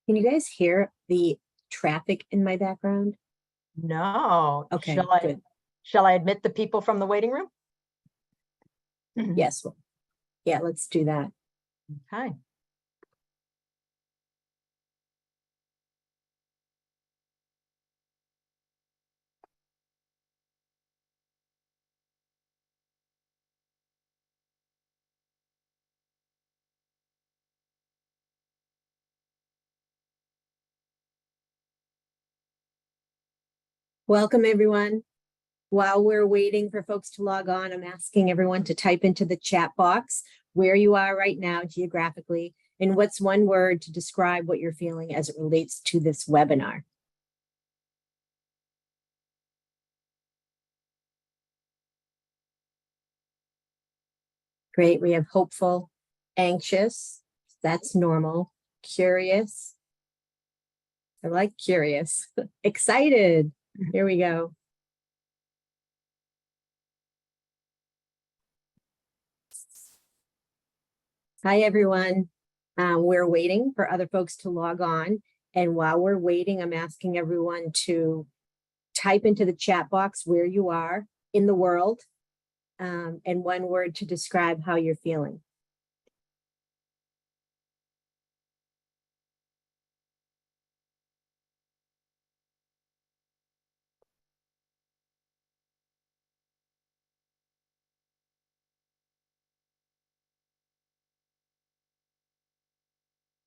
Can you guys hear the traffic in my background? No. Okay, good. Shall I admit the people from the waiting room? Yes. Yeah, let's do that. Okay. Welcome, everyone. While we're waiting for folks to log on, I'm asking everyone to type into the chat box where you are right now geographically, and what's one word to describe what you're feeling as it relates to this webinar. Great, we have hopeful, anxious, that's normal, curious. I like curious, excited. Here we go. Hi, everyone. We're waiting for other folks to log on. And while we're waiting, I'm asking everyone to type into the chat box where you are in the world and one word to describe how you're feeling.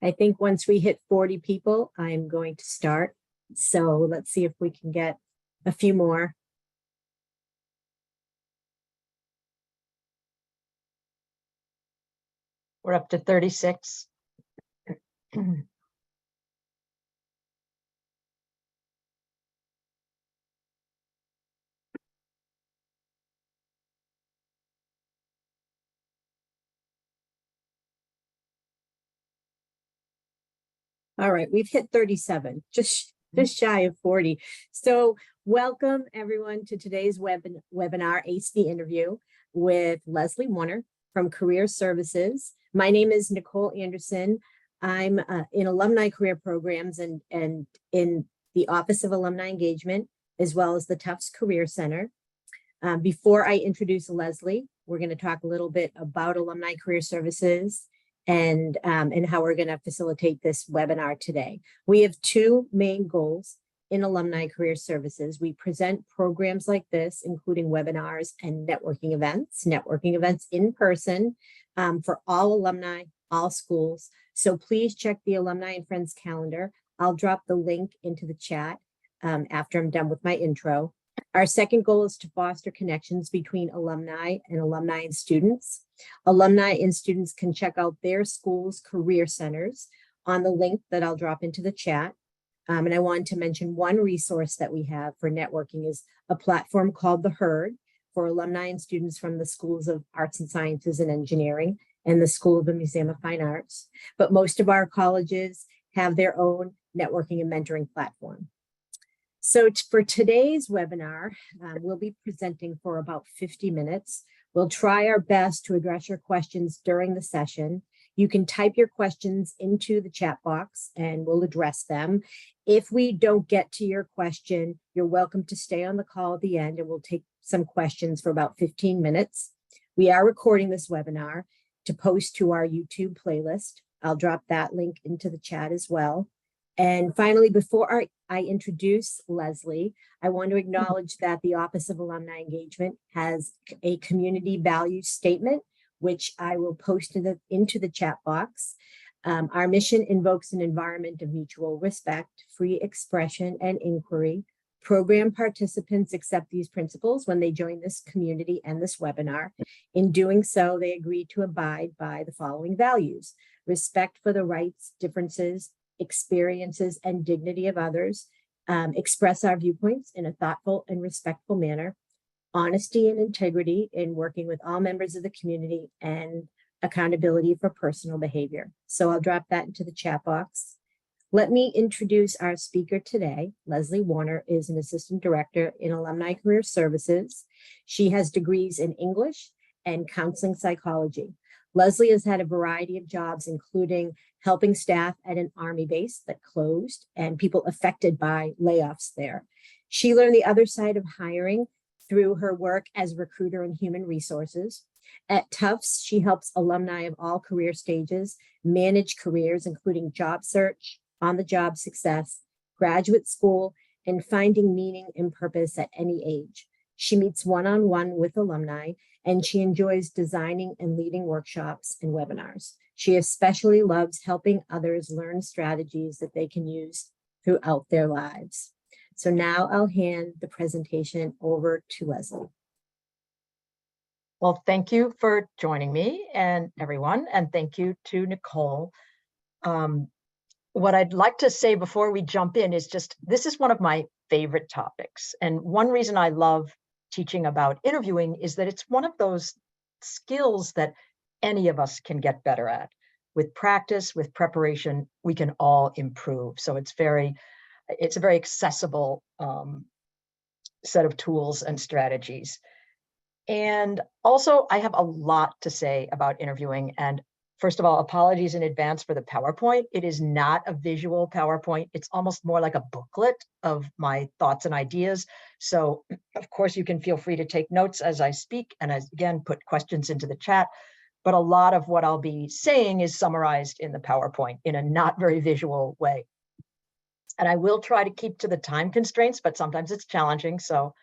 I think once we hit 40 people, I'm going to start. So let's see if we can get a few more. We're up to 36. All right, we've hit 37, just shy of 40. So welcome everyone to today's webinar, Ace the Interview with Leslie Warner from Career Services. My name is Nicole Anderson. I'm in Alumni Career Programs and in the Office of Alumni Engagement, as well as the Tufts Career Center. Before I introduce Leslie, we're going to talk a little bit about Alumni Career Services and how we're going to facilitate this webinar today. We have two main goals in Alumni Career Services. We present programs like this, including webinars and networking events in person for all alumni, all schools. So please check the Alumni and Friends calendar. I'll drop the link into the chat after I'm done with my intro. Our second goal is to foster connections between alumni and students. Alumni and students can check out their school's career centers on the link that I'll drop into the chat. And I wanted to mention one resource that we have for networking is a platform called The Herd for alumni and students from the Schools of Arts and Sciences and Engineering and the School of the Museum of Fine Arts. But most of our colleges have their own networking and mentoring platform. So for today's webinar, we'll be presenting for about 50 minutes. We'll try our best to address your questions during the session. You can type your questions into the chat box and we'll address them. If we don't get to your question, you're welcome to stay on the call at the end and we'll take some questions for about 15 minutes. We are recording this webinar to post to our YouTube playlist. I'll drop that link into the chat as well. And finally, before I introduce Leslie, I want to acknowledge that the Office of Alumni Engagement has a community values statement, which I will post into the chat box. Our mission invokes an environment of mutual respect, free expression, and inquiry. Program participants accept these principles when they join this community and this webinar. In doing so, they agree to abide by the following values: respect for the rights, differences, experiences, and dignity of others, express our viewpoints in a thoughtful and respectful manner, honesty and integrity in working with all members of the community, and accountability for personal behavior. So I'll drop that into the chat box. Let me introduce our speaker today. Leslie Warner is an assistant director in Alumni Career Services. She has degrees in English and counseling psychology. Leslie has had a variety of jobs, including helping staff at an Army base that closed and people affected by layoffs there. She learned the other side of hiring through her work as recruiter in human resources. At Tufts, she helps alumni of all career stages manage careers, including job search, on-the-job success, graduate school, and finding meaning and purpose at any age. She meets one-on-one with alumni, and she enjoys designing and leading workshops and webinars. She especially loves helping others learn strategies that they can use throughout their lives. So now I'll hand the presentation over to Leslie. Well, thank you for joining me and everyone, and thank you to Nicole. What I'd like to say before we jump in is just, this is one of my favorite topics. And one reason I love teaching about interviewing is that it's one of those skills that any of us can get better at. With practice, with preparation, we can all improve. So it's a very accessible set of tools and strategies. And also, I have a lot to say about interviewing. And first of all, apologies in advance for the PowerPoint. It is not a visual PowerPoint. It's almost more like a booklet of my thoughts and ideas. So of course, you can feel free to take notes as I speak, and again, put questions into the chat. But a lot of what I'll be saying is summarized in the PowerPoint in a not very visual way. And I will try to keep to the time constraints, but sometimes it's challenging. So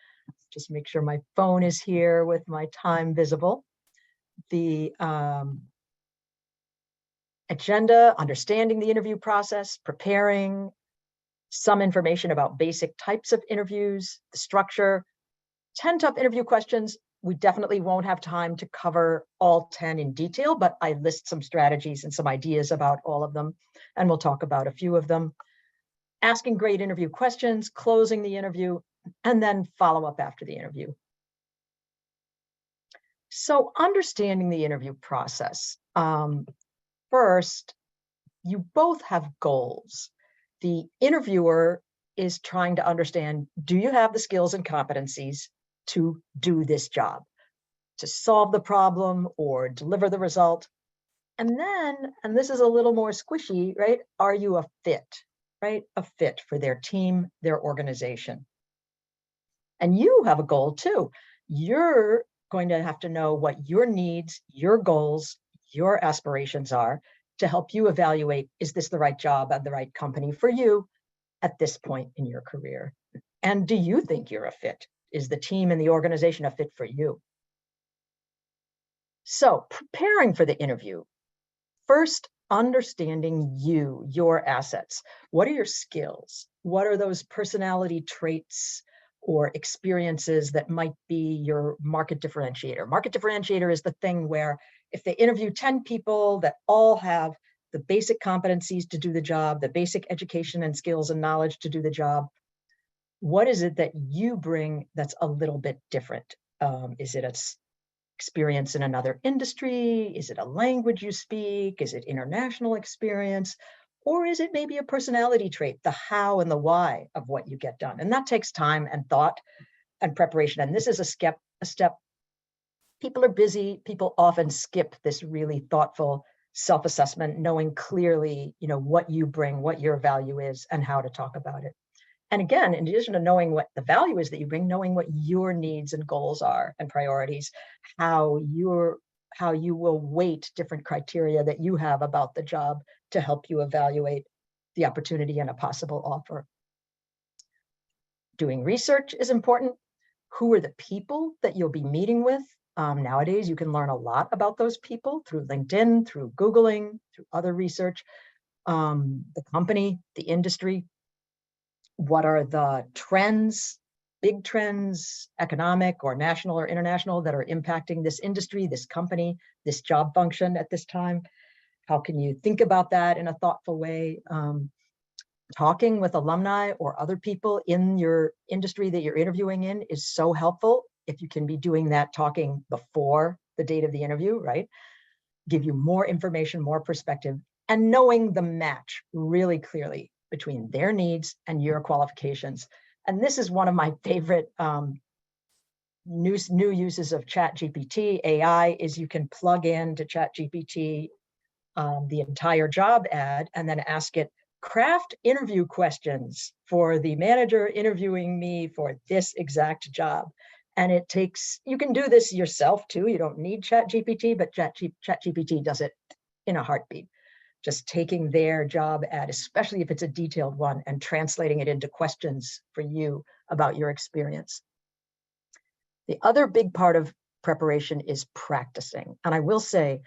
just make sure my phone is here with my time visible. The agenda, understanding the interview process, preparing, some information about basic types of interviews, the structure, 10 tough interview questions. We definitely won't have time to cover all 10 in detail, but I list some strategies and some ideas about all of them, and we'll talk about a few of them. Asking great interview questions, closing the interview, and then follow up after the interview. So understanding the interview process. First, you both have goals. The interviewer is trying to understand, do you have the skills and competencies to do this job, to solve the problem or deliver the result? And then, and this is a little more squishy, right? Are you a fit, right? A fit for their team, their organization. And you have a goal too. You're going to have to know what your needs, your goals, your aspirations are to help you evaluate, is this the right job at the right company for you at this point in your career? And do you think you're a fit? Is the team and the organization a fit for you? So preparing for the interview, first, understanding you, your assets. What are your skills? What are those personality traits or experiences that might be your market differentiator? Market differentiator is the thing where if they interview 10 people that all have the basic competencies to do the job, the basic education and skills and knowledge to do the job, what is it that you bring that's a little bit different? Is it an experience in another industry? Is it a language you speak? Is it international experience? Or is it maybe a personality trait, the how and the why of what you get done? And that takes time and thought and preparation. And this is a step. People are busy. People often skip this really thoughtful self-assessment, knowing clearly, what you bring, what your value is, and how to talk about it. And again, in addition to knowing what the value is that you bring, knowing what your needs and goals are and priorities, how you will weight different criteria that you have about the job to help you evaluate the opportunity and a possible offer. Doing research is important. Who are the people that you'll be meeting with? Nowadays, you can learn a lot about those people through LinkedIn, through Googling, through other research, the company, the industry. What are the trends, big trends, economic or national or international, that are impacting this industry, this company, this job function at this time? How can you think about that in a thoughtful way? Talking with alumni or other people in your industry that you're interviewing in is so helpful. If you can be doing that, talking before the date of the interview, right? Give you more information, more perspective, and knowing the match really clearly between their needs and your qualifications. And this is one of my favorite new uses of ChatGPT, AI, is you can plug into ChatGPT the entire job ad and then ask it, craft interview questions for the manager interviewing me for this exact job. And it takes, you can do this yourself too. You don't need ChatGPT, but ChatGPT does it in a heartbeat. Just taking their job ad, especially if it's a detailed one, and translating it into questions for you about your experience. The other big part of preparation is practicing. And I will say,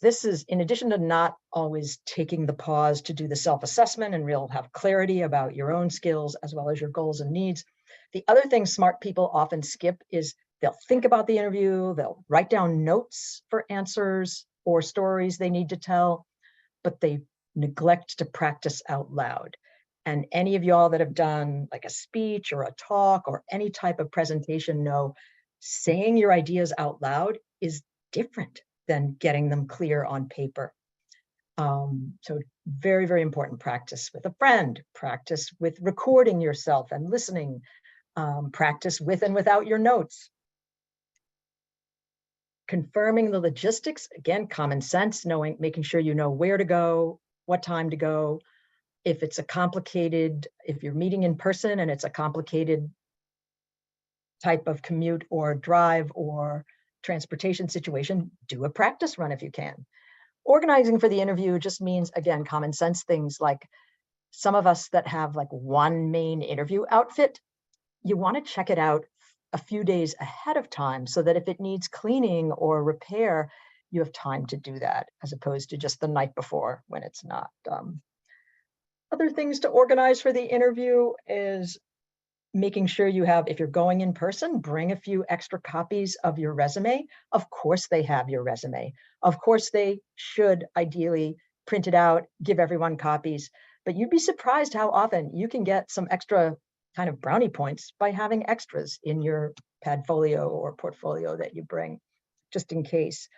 this is, in addition to not always taking the pause to do the self-assessment and really have clarity about your own skills as well as your goals and needs, the other thing smart people often skip is they'll think about the interview, they'll write down notes for answers or stories they need to tell, but they neglect to practice out loud. And any of y'all that have done like a speech or a talk or any type of presentation know saying your ideas out loud is different than getting them clear on paper. So very, very important. Practice with a friend, practice with recording yourself and listening, practice with and without your notes. Confirming the logistics, again, common sense, making sure you know where to go, what time to go. If it's a complicated, if you're meeting in person and it's a complicated type of commute or drive or transportation situation, do a practice run if you can. Organizing for the interview just means, again, common sense things like some of us that have like one main interview outfit, you want to check it out a few days ahead of time so that if it needs cleaning or repair, you have time to do that as opposed to just the night before when it's not. Other things to organize for the interview is making sure you have, if you're going in person, bring a few extra copies of your resume. Of course they have your resume. Of course they should ideally print it out, give everyone copies, but you'd be surprised how often you can get some extra kind of brownie points by having extras in your padfolio or portfolio that you bring, just in case.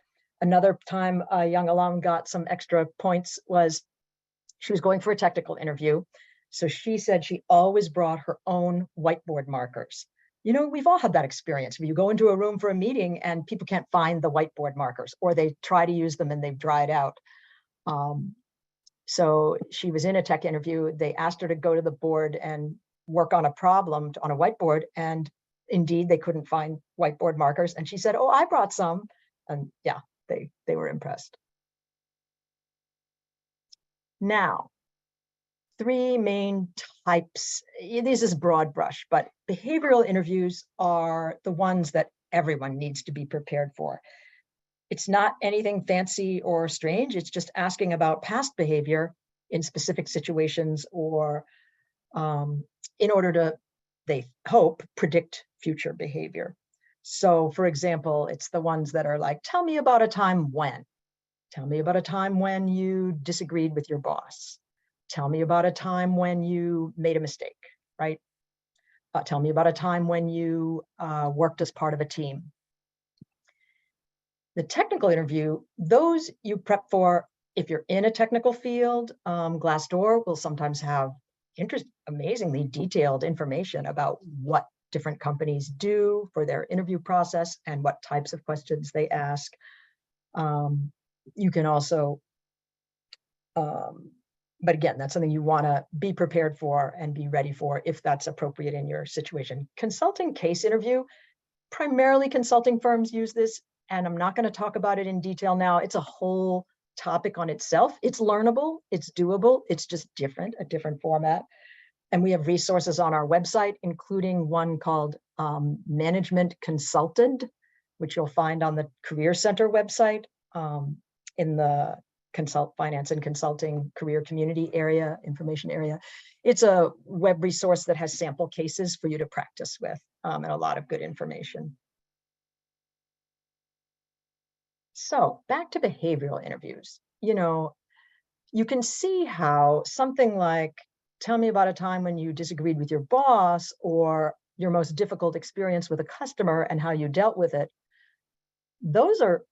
Another time a young alum got some extra points was she was going for a technical interview. So she said she always brought her own whiteboard markers. You know, we've all had that experience where you go into a room for a meeting and people can't find the whiteboard markers, or they try to use them and they've dried out. So she was in a tech interview. They asked her to go to the board and work on a problem on a whiteboard. And indeed, they couldn't find whiteboard markers. And she said, oh, I brought some. And yeah, they were impressed. Now, three main types. This is broad brush, but behavioral interviews are the ones that everyone needs to be prepared for. It's not anything fancy or strange. It's just asking about past behavior in specific situations or in order to, they hope, predict future behavior. So for example, it's the ones that are like, tell me about a time when. Tell me about a time when you disagreed with your boss. Tell me about a time when you made a mistake, right? Tell me about a time when you worked as part of a team. The technical interview, those you prep for if you're in a technical field. Glassdoor will sometimes have amazingly detailed information about what different companies do for their interview process and what types of questions they ask. You can also, but again, that's something you want to be prepared for and be ready for if that's appropriate in your situation. Consulting case interview, primarily consulting firms use this, and I'm not going to talk about it in detail now. It's a whole topic on itself. It's learnable, it's doable, it's just different, a different format. And we have resources on our website, including one called Management Consultant, which you'll find on the Career Center website in the finance and consulting career community area, information area. It's a web resource that has sample cases for you to practice with and a lot of good information. So back to behavioral interviews. You know, you can see how something like, tell me about a time when you disagreed with your boss or your most difficult experience with a customer and how you dealt with it. Those are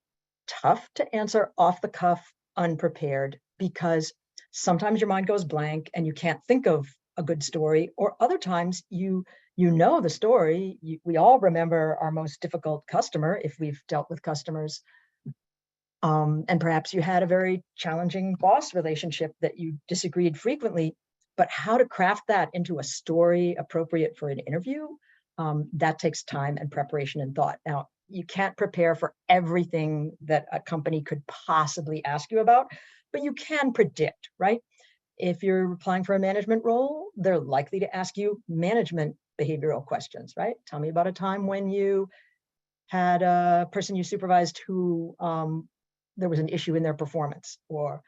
tough to answer off the cuff, unprepared, because sometimes your mind goes blank and you can't think of a good story, or other times you know the story. We all remember our most difficult customer if we've dealt with customers. And perhaps you had a very challenging boss relationship that you disagreed frequently, but how to craft that into a story appropriate for an interview, that takes time and preparation and thought. Now, you can't prepare for everything that a company could possibly ask you about, but you can predict, right? If you're applying for a management role, they're likely to ask you management behavioral questions, right? Tell me about a time when you had a person you supervised who there was an issue in their performance, or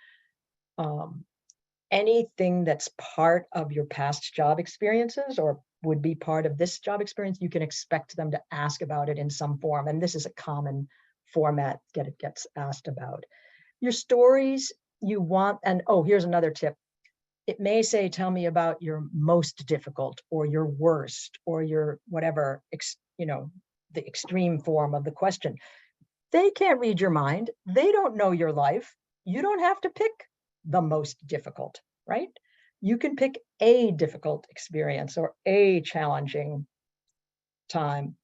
anything that's part of your past job experiences or would be part of this job experience, you can expect them to ask about it in some form. And this is a common format that it gets asked about. Your stories you want, and oh, here's another tip. It may say, tell me about your most difficult or your worst or your whatever, the extreme form of the question. They can't read your mind. They don't know your life. You don't have to pick the most difficult, right? You can pick a difficult experience or a challenging time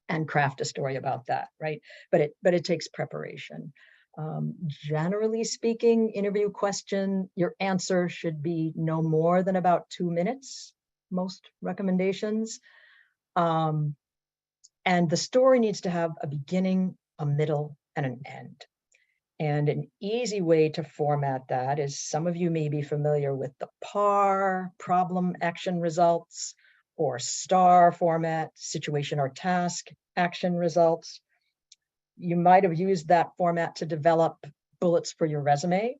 and craft a story about that, right? But it takes preparation. Generally speaking, interview question, your answer should be no more than about 2 minutes, most recommendations. And the story needs to have a beginning, a middle, and an end. And an easy way to format that is, some of you may be familiar with the PAR, problem, action, results, or STAR format, situation or task, action, results. You might have used that format to develop bullets for your resume.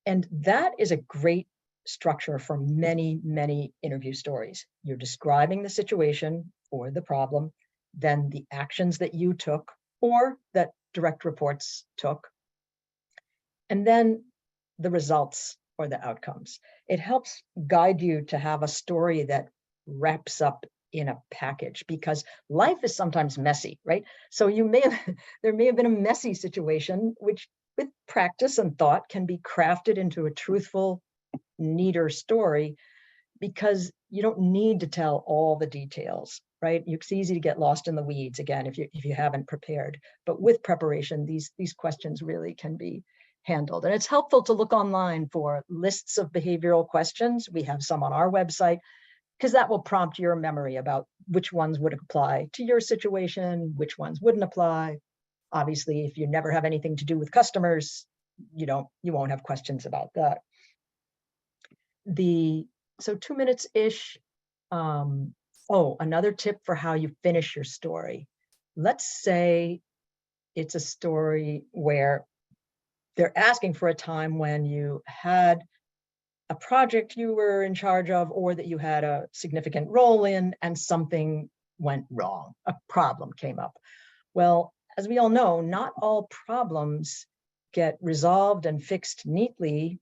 And that is a great structure for many, many interview stories. You're describing the situation or the problem, then the actions that you took or that direct reports took, and then the results or the outcomes. It helps guide you to have a story that wraps up in a package, because life is sometimes messy, right? So there may have been a messy situation, which with practice and thought can be crafted into a truthful, neater story, because you don't need to tell all the details, right? It's easy to get lost in the weeds again if you haven't prepared. But with preparation, these questions really can be handled. And it's helpful to look online for lists of behavioral questions. We have some on our website, because that will prompt your memory about which ones would apply to your situation, which ones wouldn't apply. Obviously, if you never have anything to do with customers, you won't have questions about that. So 2 minutes-ish. Another tip for how you finish your story. Let's say it's a story where they're asking for a time when you had a project you were in charge of, or that you had a significant role in, and something went wrong. A problem came up. Well, as we all know, not all problems get resolved and fixed neatly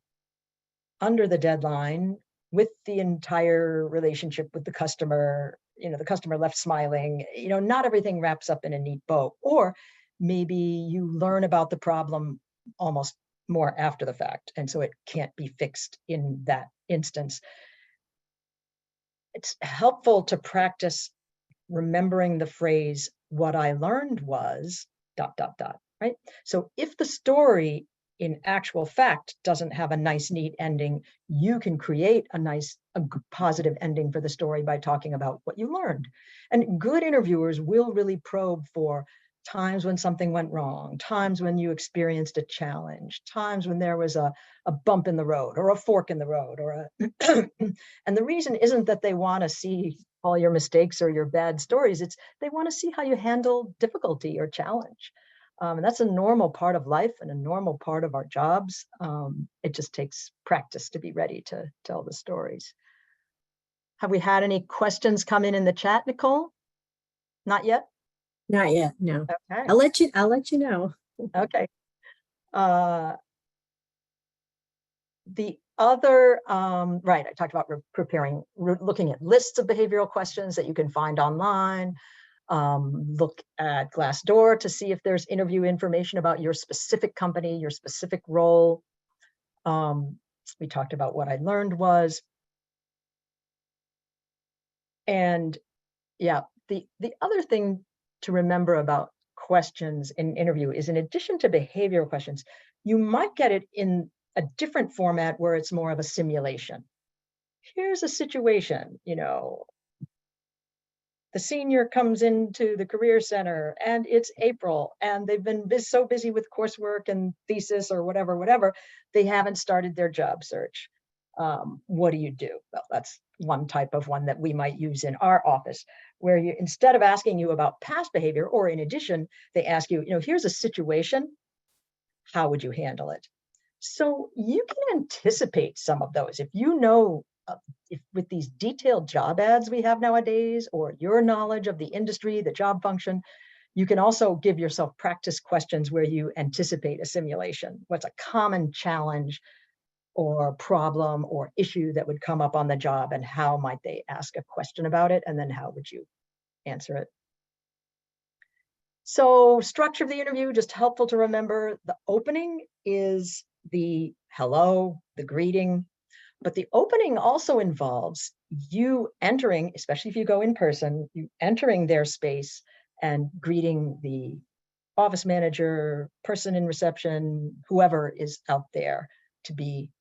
under the deadline with the entire relationship with the customer. The customer left smiling. Not everything wraps up in a neat bow. Or maybe you learn about the problem almost more after the fact, and so it can't be fixed in that instance. It's helpful to practice remembering the phrase, what I learned was ... right? So if the story in actual fact doesn't have a nice, neat ending, you can create a positive ending for the story by talking about what you learned. And good interviewers will really probe for times when something went wrong, times when you experienced a challenge, times when there was a bump in the road or a fork in the road, and the reason isn't that they want to see all your mistakes or your bad stories. It's they want to see how you handle difficulty or challenge. And that's a normal part of life and a normal part of our jobs. It just takes practice to be ready to tell the stories. Have we had any questions come in the chat, Nicole? Not yet? Not yet, no. Okay. I'll let you know. Okay. The other, right, I talked about looking at lists of behavioral questions that you can find online. Look at Glassdoor to see if there's interview information about your specific company, your specific role. We talked about what I learned was. And yeah, the other thing to remember about questions in an interview is, in addition to behavioral questions, you might get it in a different format where it's more of a simulation. Here's a situation, the senior comes into the career center and it's April and they've been so busy with coursework and thesis or whatever, they haven't started their job search. What do you do? Well, that's one type of one that we might use in our office, where you, instead of asking you about past behavior, or in addition, they ask you, here's a situation, how would you handle it? So you can anticipate some of those. If if with these detailed job ads we have nowadays, or your knowledge of the industry, the job function, you can also give yourself practice questions where you anticipate a simulation. What's a common challenge or problem or issue that would come up on the job, and how might they ask a question about it, and then how would you answer it? So structure of the interview, just helpful to remember. The opening is the hello, the greeting, but the opening also involves you entering, especially if you go in person, you entering their space and greeting the office manager, person in reception, whoever is out there to be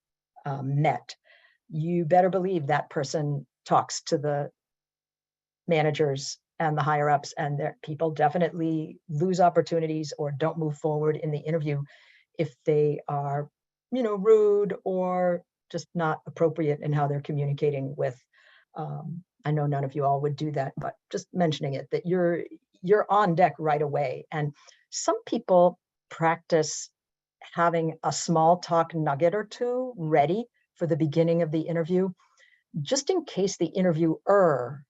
met. You better believe that person talks to the managers and the higher ups, and their people definitely lose opportunities or don't move forward in the interview if they are, rude or just not appropriate in how they're communicating with. I know none of you all would do that, but just mentioning it, that you're on deck right away. And some people practice having a small talk nugget or two ready for the beginning of the interview, just in case the interviewer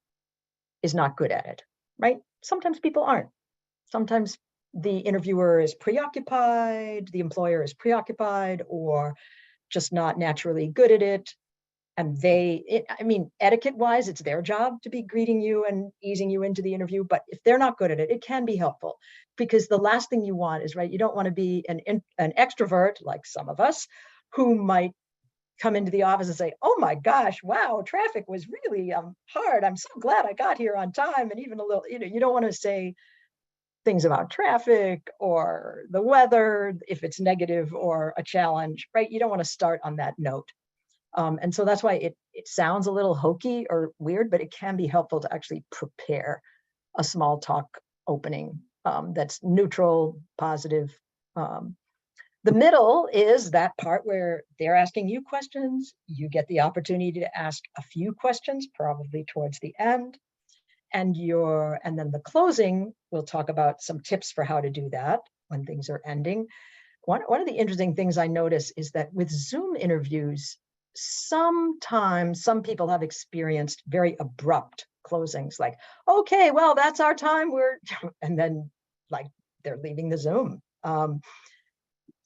is not good at it, right? Sometimes people aren't. Sometimes the interviewer is preoccupied, the employer is preoccupied, or just not naturally good at it. And etiquette-wise, it's their job to be greeting you and easing you into the interview. But if they're not good at it, it can be helpful, because the last thing you want is, right, you don't want to be an extrovert like some of us, who might come into the office and say, oh my gosh, wow, traffic was really hard. I'm so glad I got here on time. And even a little, you don't want to say things about traffic or the weather if it's negative or a challenge, right? You don't want to start on that note. And so that's why it sounds a little hokey or weird, but it can be helpful to actually prepare a small talk opening that's neutral, positive. The middle is that part where they're asking you questions. You get the opportunity to ask a few questions, probably towards the end. And then the closing, we'll talk about some tips for how to do that when things are ending. One of the interesting things I notice is that with Zoom interviews, sometimes some people have experienced very abrupt closings, like, okay, well, that's our time, and then like they're leaving the Zoom.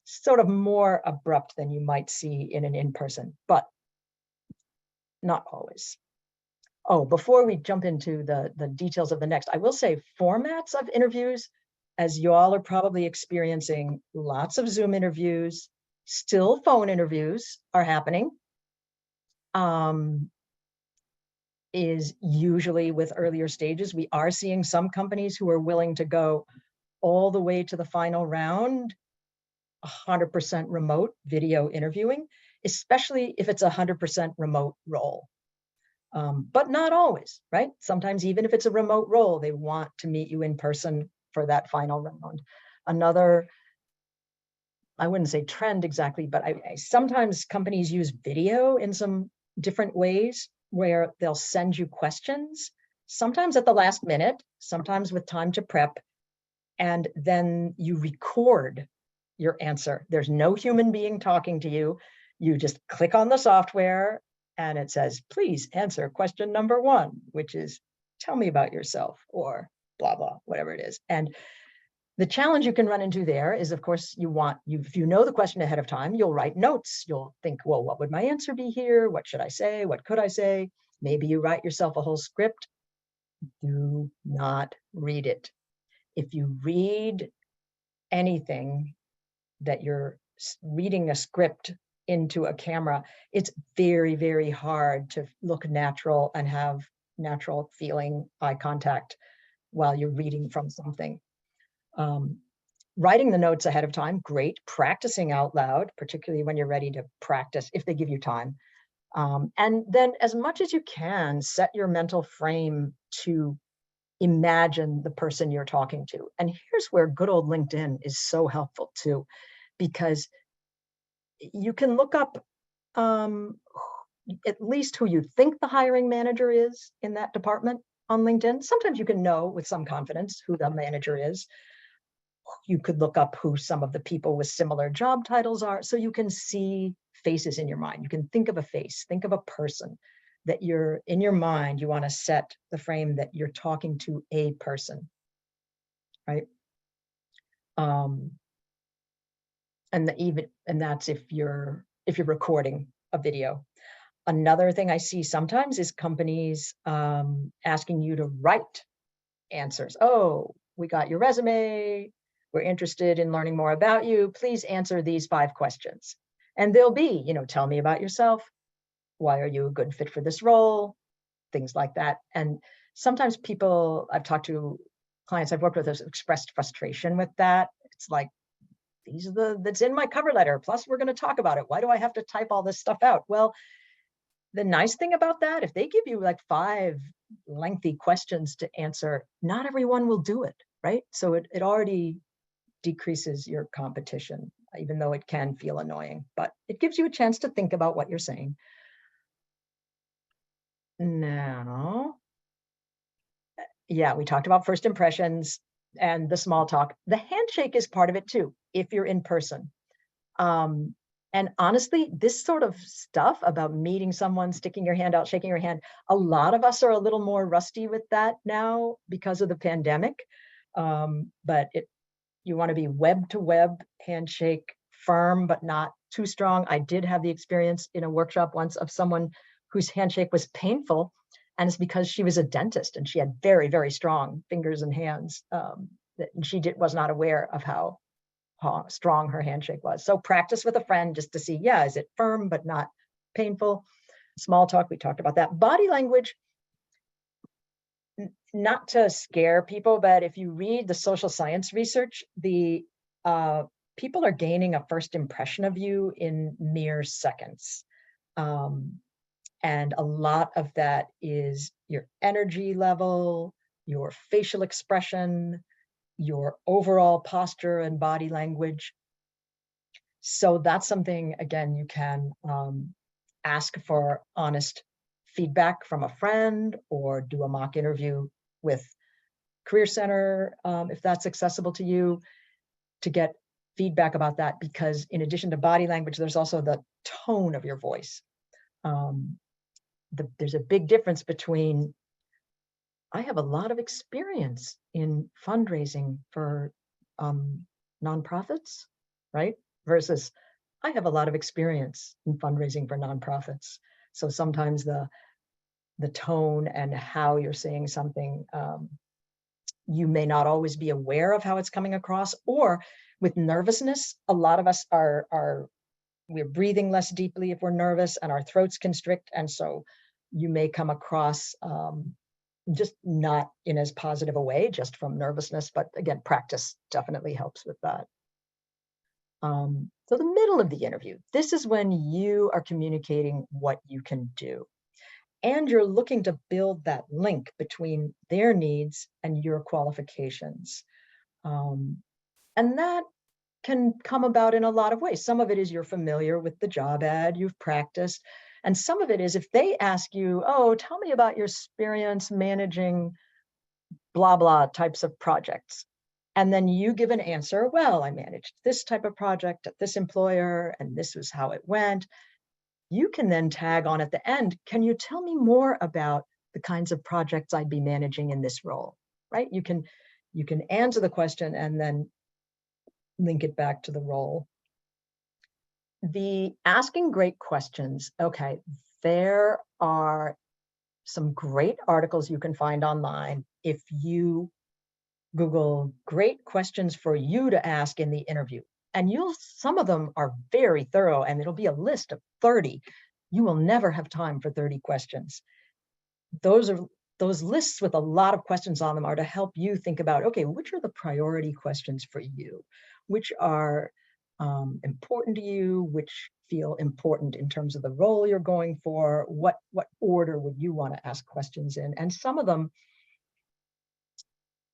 Sort of more abrupt than you might see in an in-person, but not always. Oh, before we jump into the details of the next, I will say formats of interviews, as you all are probably experiencing, lots of Zoom interviews, still phone interviews are happening. Is usually with earlier stages. We are seeing some companies who are willing to go all the way to the final round, 100% remote video interviewing, especially if it's 100% remote role. But not always, right? Sometimes even if it's a remote role, they want to meet you in person for that final round. Another, I wouldn't say trend exactly, but sometimes companies use video in some different ways, where they'll send you questions, sometimes at the last minute, sometimes with time to prep, and then you record your answer. There's no human being talking to you. You just click on the software and it says, please answer question number 1, which is, tell me about yourself, or blah, blah, whatever it is. And the challenge you can run into there is, of course, if you know the question ahead of time, you'll write notes. You'll think, well, what would my answer be here? What should I say? What could I say? Maybe you write yourself a whole script. Do not read it. If you read anything that you're reading a script into a camera, it's very, very hard to look natural and have natural feeling, eye contact while you're reading from something. Writing the notes ahead of time, great. Practicing out loud, particularly when you're ready to practice, if they give you time. And then as much as you can, set your mental frame to imagine the person you're talking to. And here's where good old LinkedIn is so helpful too, because you can look up at least who you think the hiring manager is in that department on LinkedIn. Sometimes you can know with some confidence who the manager is. You could look up who some of the people with similar job titles are, so you can see faces in your mind. You can think of a face, think of a person that you're in your mind. You want to set the frame that you're talking to a person, right? And that's if you're recording a video. Another thing I see sometimes is companies asking you to write answers. Oh, we got your resume. We're interested in learning more about you. Please answer these 5 questions. And they'll be, tell me about yourself. Why are you a good fit for this role? Things like that. And sometimes people I've talked to, clients I've worked with, have expressed frustration with that. It's like, that's in my cover letter. Plus, we're going to talk about it. Why do I have to type all this stuff out? Well, the nice thing about that, if they give you like 5 lengthy questions to answer, not everyone will do it, right? So it already decreases your competition, even though it can feel annoying, but it gives you a chance to think about what you're saying. Now, yeah, we talked about first impressions and the small talk. The handshake is part of it too, if you're in person. And honestly, this sort of stuff about meeting someone, sticking your hand out, shaking your hand, a lot of us are a little more rusty with that now because of the pandemic. But you want to be web to web handshake, firm, but not too strong. I did have the experience in a workshop once of someone whose handshake was painful. And it's because she was a dentist and she had very, very strong fingers and hands. And she was not aware of how strong her handshake was. So practice with a friend just to see, is it firm but not painful? Small talk, we talked about that. Body language, not to scare people, but if you read the social science research, the people are gaining a first impression of you in mere seconds. And a lot of that is your energy level, your facial expression, your overall posture and body language. So that's something, again, you can ask for honest feedback from a friend or do a mock interview with Career Center, if that's accessible to you, to get feedback about that. Because in addition to body language, there's also the tone of your voice. There's a big difference between, I have a lot of experience in fundraising for nonprofits, right? Versus, I have a lot of experience in fundraising for nonprofits. So sometimes the tone and how you're saying something, you may not always be aware of how it's coming across. Or with nervousness, a lot of us we're breathing less deeply if we're nervous and our throats constrict. And so you may come across just not in as positive a way, just from nervousness. But again, practice definitely helps with that. So the middle of the interview, this is when you are communicating what you can do. And you're looking to build that link between their needs and your qualifications. And that can come about in a lot of ways. Some of it is you're familiar with the job ad, you've practiced. And some of it is if they ask you, tell me about your experience managing blah, blah types of projects. And then you give an answer, well, I managed this type of project at this employer, and this was how it went. You can then tag on at the end, can you tell me more about the kinds of projects I'd be managing in this role, right? You can answer the question and then link it back to the role. The asking great questions. Okay, there are some great articles you can find online if you Google great questions for you to ask in the interview. And some of them are very thorough, and it'll be a list of 30. You will never have time for 30 questions. Those are those lists with a lot of questions on them are to help you think about, okay, which are the priority questions for you? Which are important to you, which feel important in terms of the role you're going for? What order would you want to ask questions in? And some of them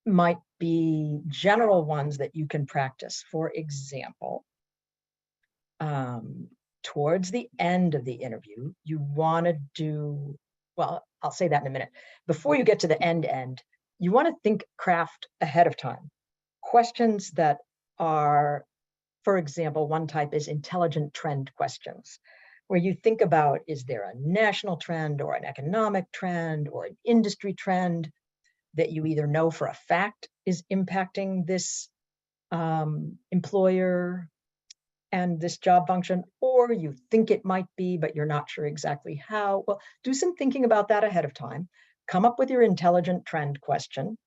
might be general ones that you can practice. For example, towards the end of the interview, you want to do, well, I'll say that in a minute. Before you get to the end, you want to craft ahead of time. Questions that are, for example, one type is intelligent trend questions, where you think about, is there a national trend or an economic trend or an industry trend that you either know for a fact is impacting this employer and this job function, or you think it might be, but you're not sure exactly how. Well, do some thinking about that ahead of time. Come up with your intelligent trend question.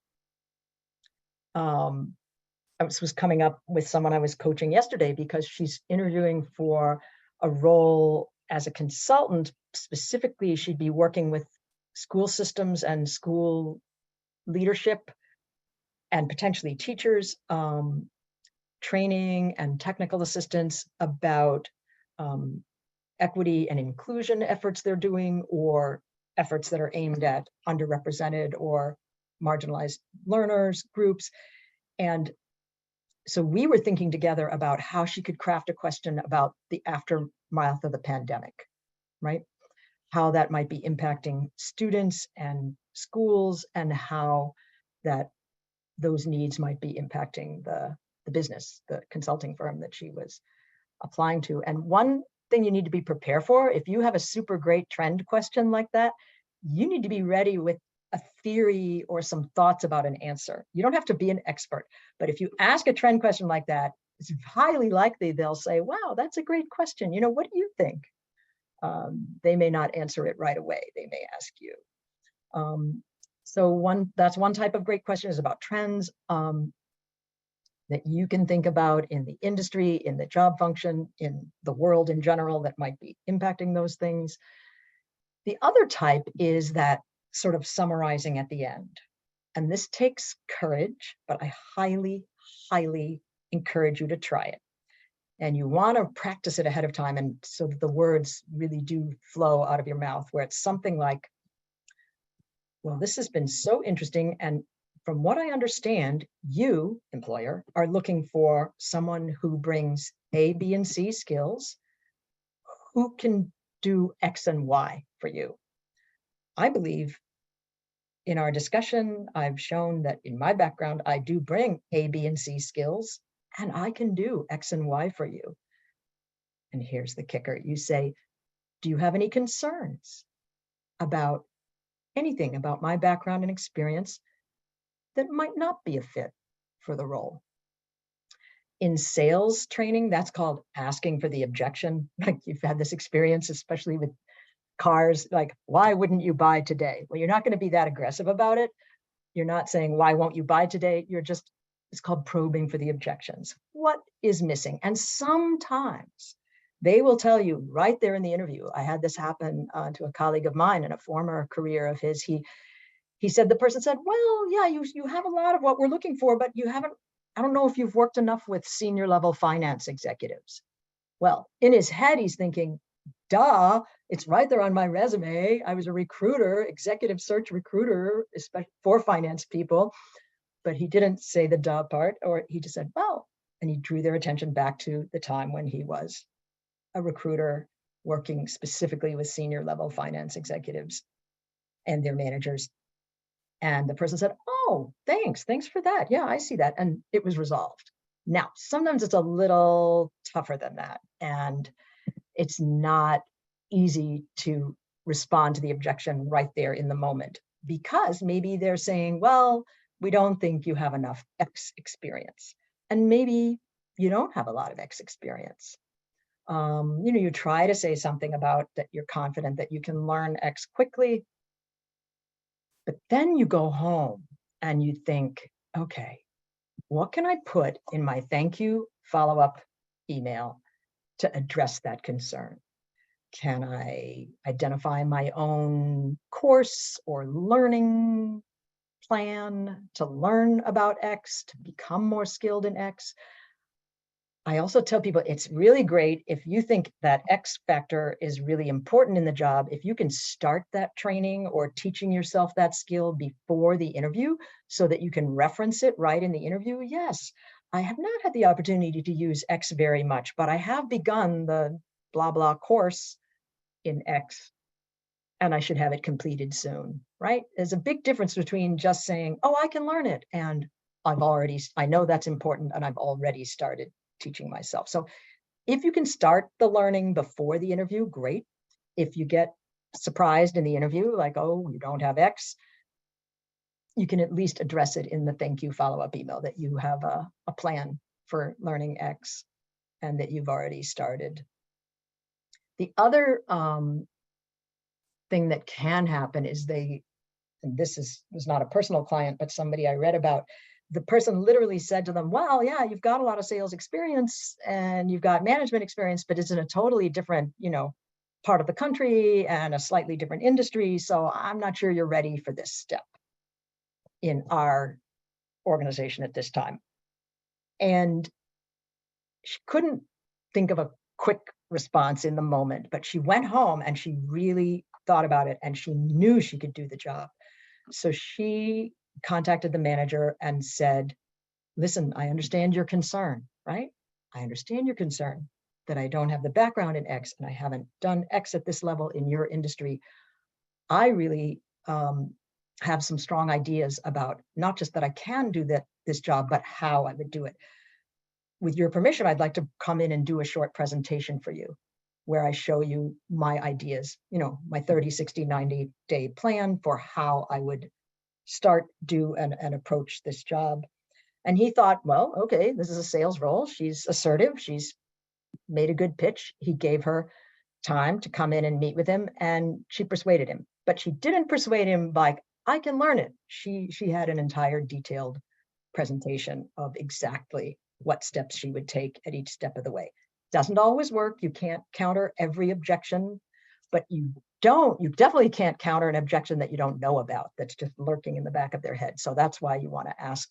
I was coming up with someone I was coaching yesterday because she's interviewing for a role as a consultant. Specifically, she'd be working with school systems and school leadership and potentially teachers, training and technical assistance about equity and inclusion efforts they're doing, or efforts that are aimed at underrepresented or marginalized learners groups. And so we were thinking together about how she could craft a question about the aftermath of the pandemic, right? How that might be impacting students and schools, and how that those needs might be impacting the business, the consulting firm that she was applying to. And one thing you need to be prepared for, if you have a super great trend question like that, you need to be ready with a theory or some thoughts about an answer. You don't have to be an expert, but if you ask a trend question like that, it's highly likely they'll say, wow, that's a great question. You know, what do you think? They may not answer it right away. They may ask you. So that's one type of great question, is about trends that you can think about in the industry, in the job function, in the world in general that might be impacting those things. The other type is that sort of summarizing at the end. And this takes courage, but I highly, highly encourage you to try it. And you want to practice it ahead of time, and so that the words really do flow out of your mouth, where it's something like, well, this has been so interesting, and from what I understand, you, employer, are looking for someone who brings A, B, and C skills, who can do X and Y for you. I believe in our discussion, I've shown that in my background, I do bring A, B, and C skills, and I can do X and Y for you. And here's the kicker. You say, do you have any concerns about anything about my background and experience that might not be a fit for the role? In sales training, that's called asking for the objection. Like, you've had this experience, especially with cars, like, why wouldn't you buy today? Well, you're not going to be that aggressive about it. You're not saying, why won't you buy today? You're just, it's called probing for the objections. What is missing? And sometimes they will tell you right there in the interview. I had this happen to a colleague of mine in a former career of his. He said, the person said, well, yeah, you have a lot of what we're looking for, but you haven't, I don't know if you've worked enough with senior level finance executives. Well, in his head, he's thinking, duh, it's right there on my resume. I was a recruiter, executive search recruiter, especially for finance people. But he didn't say the duh part, or he just said, well, and he drew their attention back to the time when he was a recruiter working specifically with senior level finance executives and their managers. And the person said, oh, thanks for that. Yeah, I see that. And it was resolved. Now, sometimes it's a little tougher than that. And it's not easy to respond to the objection right there in the moment, because maybe they're saying, well, we don't think you have enough X experience. And maybe you don't have a lot of X experience. You try to say something about that you're confident that you can learn X quickly, but then you go home and you think, okay, what can I put in my thank you follow-up email to address that concern? Can I identify my own course or learning plan to learn about X, to become more skilled in X? I also tell people it's really great if you think that X factor is really important in the job. If you can start that training or teaching yourself that skill before the interview so that you can reference it right in the interview. Yes, I have not had the opportunity to use X very much, but I have begun the blah, blah course in X and I should have it completed soon, right? There's a big difference between just saying, oh, I can learn it. And I know that's important and I've already started teaching myself. So if you can start the learning before the interview, great. If you get surprised in the interview, like, oh, you don't have X, you can at least address it in the thank you follow-up email that you have a plan for learning X and that you've already started. The other thing that can happen is and this was not a personal client, but somebody I read about, the person literally said to them, well, yeah, you've got a lot of sales experience and you've got management experience, but it's in a totally different, part of the country and a slightly different industry. So I'm not sure you're ready for this step in our organization at this time. And she couldn't think of a quick response in the moment, but she went home and she really thought about it and she knew she could do the job. So she contacted the manager and said, listen, I understand your concern, right? I understand your concern that I don't have the background in X and I haven't done X at this level in your industry. I really have some strong ideas about not just that I can do this job, but how I would do it. With your permission, I'd like to come in and do a short presentation for you where I show you my ideas, my 30, 60, 90-day plan for how I would start, do, and approach this job. And he thought, well, okay, this is a sales role. She's assertive. She's made a good pitch. He gave her time to come in and meet with him, and she persuaded him. But she didn't persuade him like, I can learn it. She had an entire detailed presentation of exactly what steps she would take at each step of the way. Doesn't always work. You can't counter every objection, but you definitely can't counter an objection that you don't know about, that's just lurking in the back of their head. So that's why you want to ask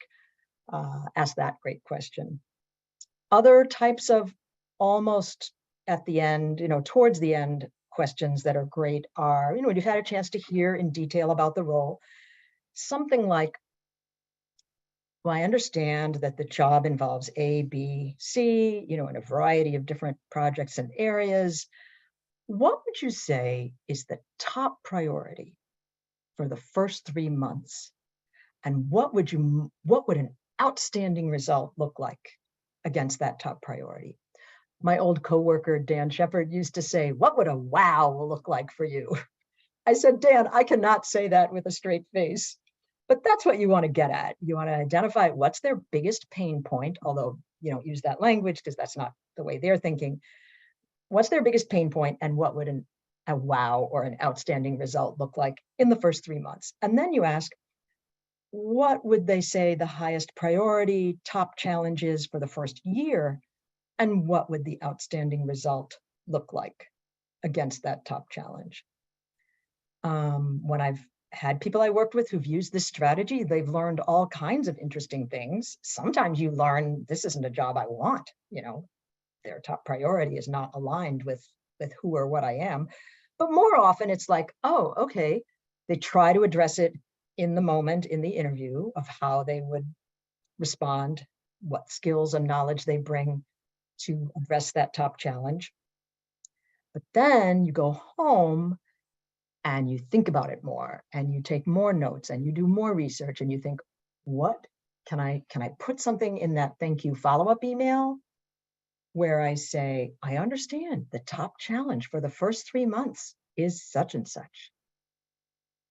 that great question. Other types of almost at the end, towards the end questions that are great are, when you've had a chance to hear in detail about the role, something like, well, I understand that the job involves A, B, C, in a variety of different projects and areas. What would you say is the top priority for the first 3 months? And what would an outstanding result look like against that top priority? My old coworker, Dan Shepard, used to say, what would a wow look like for you? I said, Dan, I cannot say that with a straight face, but that's what you want to get at. You want to identify what's their biggest pain point, although you don't use that language because that's not the way they're thinking. What's their biggest pain point and what would a wow or an outstanding result look like in the first 3 months? And then you ask, what would they say the highest priority, top challenges for the first year? And what would the outstanding result look like against that top challenge? When I've had people I worked with who've used this strategy, they've learned all kinds of interesting things. Sometimes you learn, this isn't a job I want, their top priority is not aligned with who or what I am. But more often it's like, oh, okay, they try to address it in the moment in the interview of how they would respond, what skills and knowledge they bring to address that top challenge. But then you go home and you think about it more and you take more notes and you do more research and you think, what can I put something in that thank you follow-up email where I say, I understand the top challenge for the first 3 months is such and such.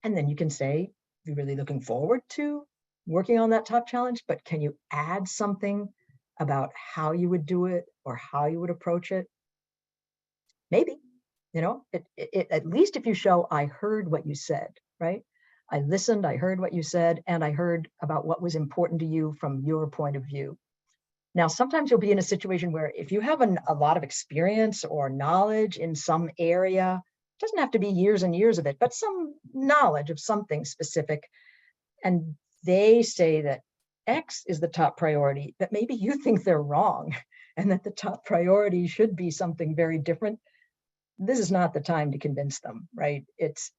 And then you can say, you're really looking forward to working on that top challenge, but can you add something about how you would do it or how you would approach it? Maybe, at least if you show, I heard what you said, right? I listened, I heard what you said, and I heard about what was important to you from your point of view. Now, sometimes you'll be in a situation where if you have a lot of experience or knowledge in some area, it doesn't have to be years and years of it, but some knowledge of something specific, and they say that X is the top priority, that maybe you think they're wrong and that the top priority should be something very different. This is not the time to convince them, right? It's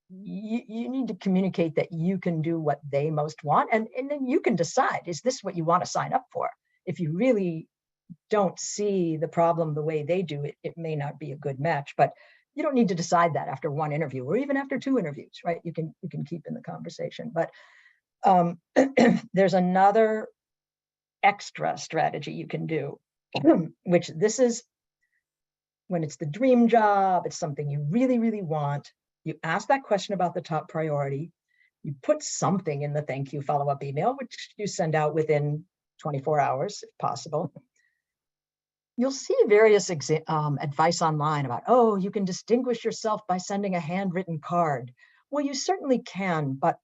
you need to communicate that you can do what they most want, and then you can decide, is this what you want to sign up for? If you really don't see the problem the way they do, it may not be a good match, but you don't need to decide that after one interview or even after two interviews, right? You can keep in the conversation. But there's another extra strategy you can do, which this is when it's the dream job, it's something you really, really want. You ask that question about the top priority. You put something in the thank you follow-up email, which you send out within 24 hours, if possible. You'll see various advice online about, oh, you can distinguish yourself by sending a handwritten card. Well, you certainly can, but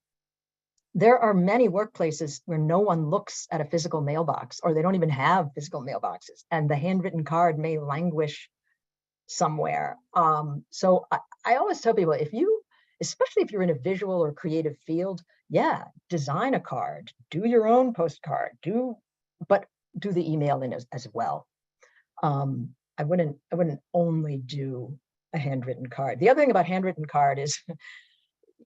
there are many workplaces where no one looks at a physical mailbox, or they don't even have physical mailboxes, and the handwritten card may languish somewhere. So I always tell people, especially if you're in a visual or creative field, yeah, design a card, do your own postcard, but do the email in as well. I wouldn't only do a handwritten card. The other thing about handwritten card is,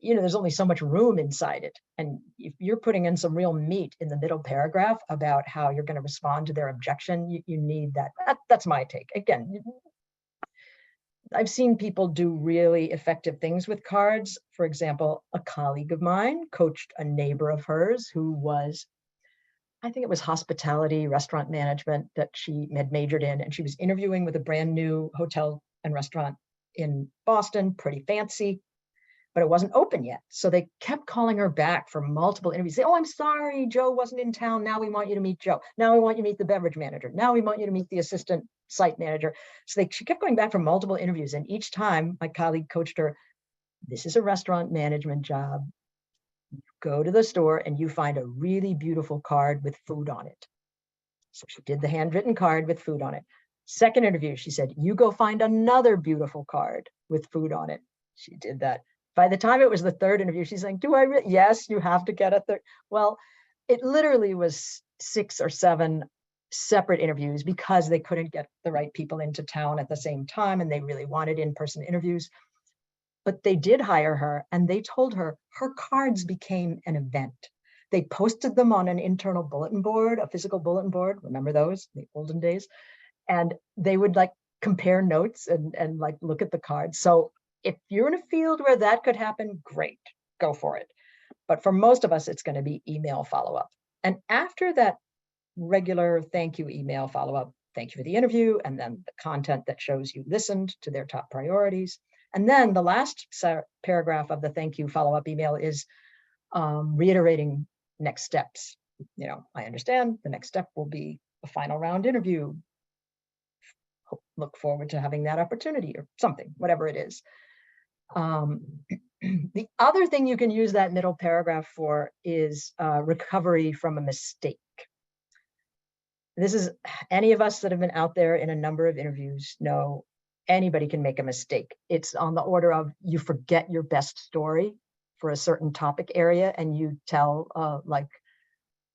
there's only so much room inside it. And if you're putting in some real meat in the middle paragraph about how you're going to respond to their objection, you need that. That's my take. Again, I've seen people do really effective things with cards. For example, a colleague of mine coached a neighbor of hers who was, I think it was hospitality, restaurant management that she had majored in, and she was interviewing with a brand new hotel and restaurant in Boston, pretty fancy, but it wasn't open yet. So they kept calling her back for multiple interviews. Say, oh, I'm sorry, Joe wasn't in town. Now we want you to meet Joe. Now we want you to meet the beverage manager. Now we want you to meet the assistant site manager. So she kept going back for multiple interviews. And each time my colleague coached her, this is a restaurant management job. Go to the store and you find a really beautiful card with food on it. So she did the handwritten card with food on it. Second interview, she said, you go find another beautiful card with food on it. She did that. By the time it was the third interview, she's saying, yes, you have to get a third. Well, it literally was 6 or 7 separate interviews because they couldn't get the right people into town at the same time, and they really wanted in-person interviews. But they did hire her, and they told her her cards became an event. They posted them on an internal bulletin board, a physical bulletin board. Remember those, the olden days? And they would compare notes and look at the cards. So if you're in a field where that could happen, great, go for it. But for most of us, it's going to be email follow-up. And after that regular thank you email follow-up, thank you for the interview, and then the content that shows you listened to their top priorities. And then the last paragraph of the thank you follow-up email is reiterating next steps. I understand the next step will be a final round interview. Look forward to having that opportunity, or something, whatever it is. The other thing you can use that middle paragraph for is recovery from a mistake. This is, any of us that have been out there in a number of interviews know anybody can make a mistake. It's on the order of you forget your best story for a certain topic area and you tell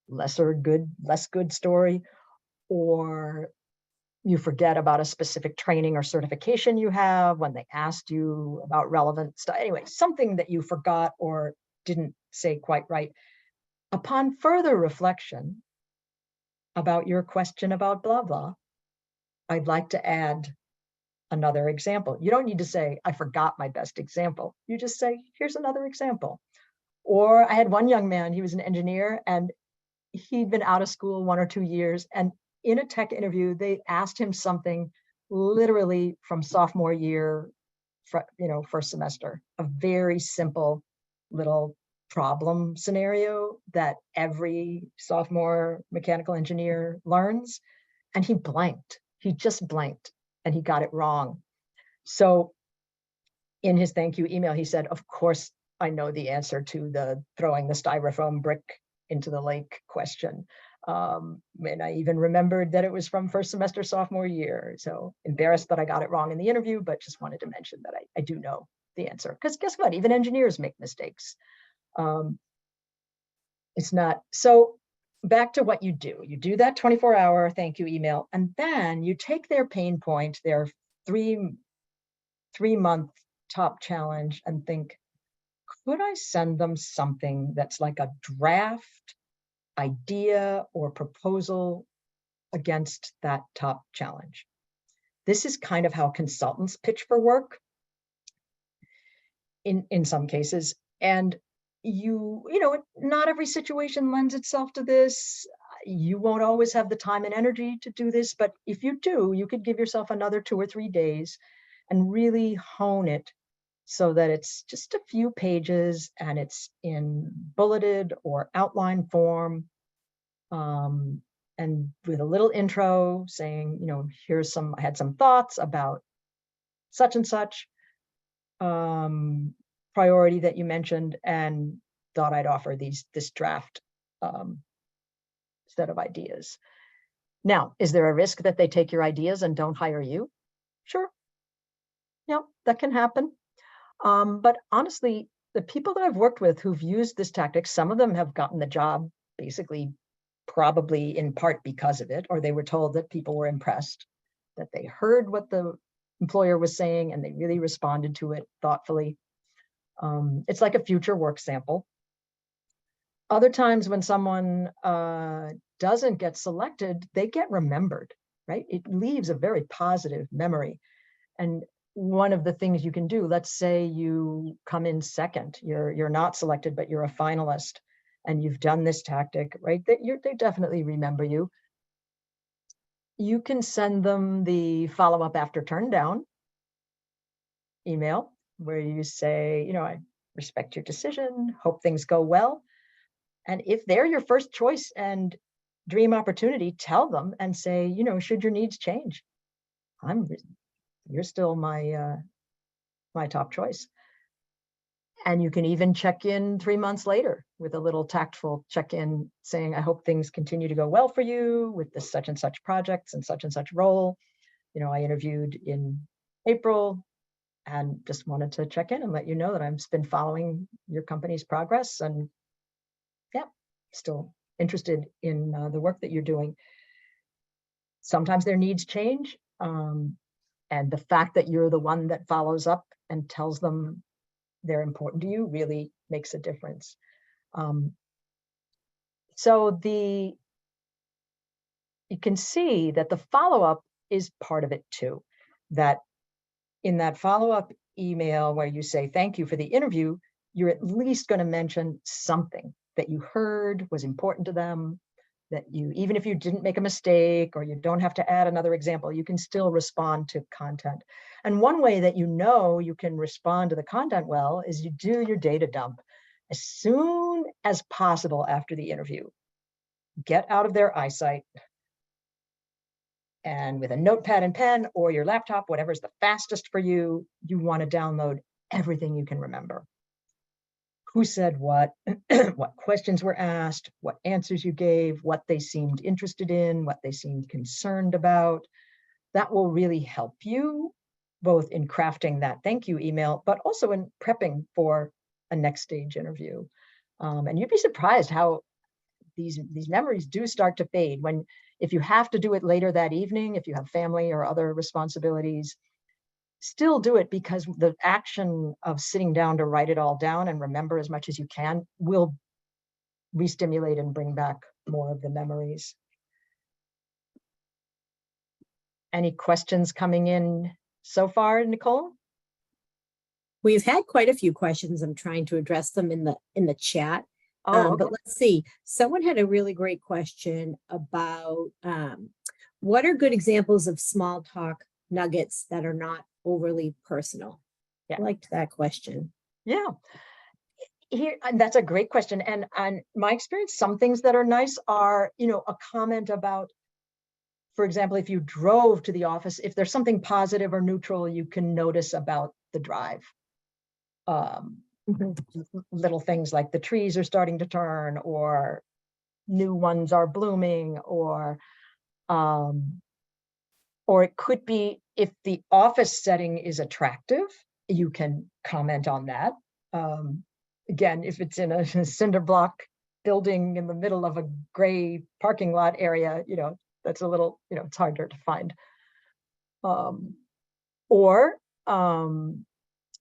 less good story, or you forget about a specific training or certification you have when they asked you about relevant stuff. Anyway, something that you forgot or didn't say quite right. Upon further reflection about your question about blah, blah, I'd like to add another example. You don't need to say, I forgot my best example. You just say, here's another example. Or I had one young man, he was an engineer, and he'd been out of school 1 or 2 years, and in a tech interview, they asked him something literally from sophomore year, first semester, a very simple little problem scenario that every sophomore mechanical engineer learns. And he blanked. He just blanked, and he got it wrong. So in his thank you email, he said, of course, I know the answer to the throwing the styrofoam brick into the lake question. And I even remembered that it was from first semester sophomore year. So embarrassed that I got it wrong in the interview, but just wanted to mention that I do know the answer. Because guess what? Even engineers make mistakes. It's not. So back to what you do. You do that 24-hour thank you email, and then you take their pain point, their three-month top challenge, and think, could I send them something that's like a draft idea or proposal against that top challenge? This is kind of how consultants pitch for work in some cases. And you know, not every situation lends itself to this. You won't always have the time and energy to do this, but if you do, you could give yourself another 2 or 3 days and really hone it so that it's just a few pages and it's in bulleted or outline form, and with a little intro saying, you know, here's some, I had some thoughts about such and such priority that you mentioned, and thought I'd offer this draft set of ideas. Now, is there a risk that they take your ideas and don't hire you? Sure. Yeah, that can happen. But honestly, the people that I've worked with who've used this tactic, some of them have gotten the job basically probably in part because of it, or they were told that people were impressed, that they heard what the employer was saying and they really responded to it thoughtfully. It's like a future work sample. Other times when someone doesn't get selected, they get remembered, right? It leaves a very positive memory. And one of the things you can do, let's say you come in second, you're not selected, but you're a finalist, and you've done this tactic, right? They definitely remember you. You can send them the follow-up after turn down email where you say, you know, I respect your decision, hope things go well. And if they're your first choice and dream opportunity, tell them and say, you know, should your needs change, you're still my my top choice. And you can even check in 3 months later with a little tactful check-in saying, I hope things continue to go well for you with this such and such projects and such role. You know, I interviewed in April and just wanted to check in and let you know that I've been following your company's progress and yeah, still interested in the work that you're doing. Sometimes their needs change. And the fact that you're the one that follows up and tells them they're important to you really makes a difference. So you can see that the follow-up is part of it too. That in that follow-up email where you say, thank you for the interview, you're at least going to mention something that you heard was important to them, that you, even if you didn't make a mistake or you don't have to add another example, you can still respond to content. And one way that you know you can respond to the content well is you do your data dump as soon as possible after the interview. Get out of their eyesight. And with a notepad and pen or your laptop, whatever's the fastest for you, you want to download everything you can remember. Who said what, what questions were asked, what answers you gave, what they seemed interested in, what they seemed concerned about. That will really help you both in crafting that thank you email, but also in prepping for a next stage interview. And you'd be surprised how these memories do start to fade if you have to do it later that evening, if you have family or other responsibilities. Still do it, because the action of sitting down to write it all down and remember as much as you can will re-stimulate and bring back more of the memories. Any questions coming in so far, Nicole? We've had quite a few questions. I'm trying to address them in the chat. Okay. But let's see. Someone had a really great question about what are good examples of small talk nuggets that are not overly personal? Yeah. I liked that question. Yeah. And that's a great question. And my experience, some things that are nice are, you know, a comment about, for example, if you drove to the office, if there's something positive or neutral you can notice about the drive. Little things like the trees are starting to turn, or new ones are blooming, or it could be if the office setting is attractive, you can comment on that. Again, if it's in a cinder block building in the middle of a gray parking lot area, that's a little, it's harder to find. Or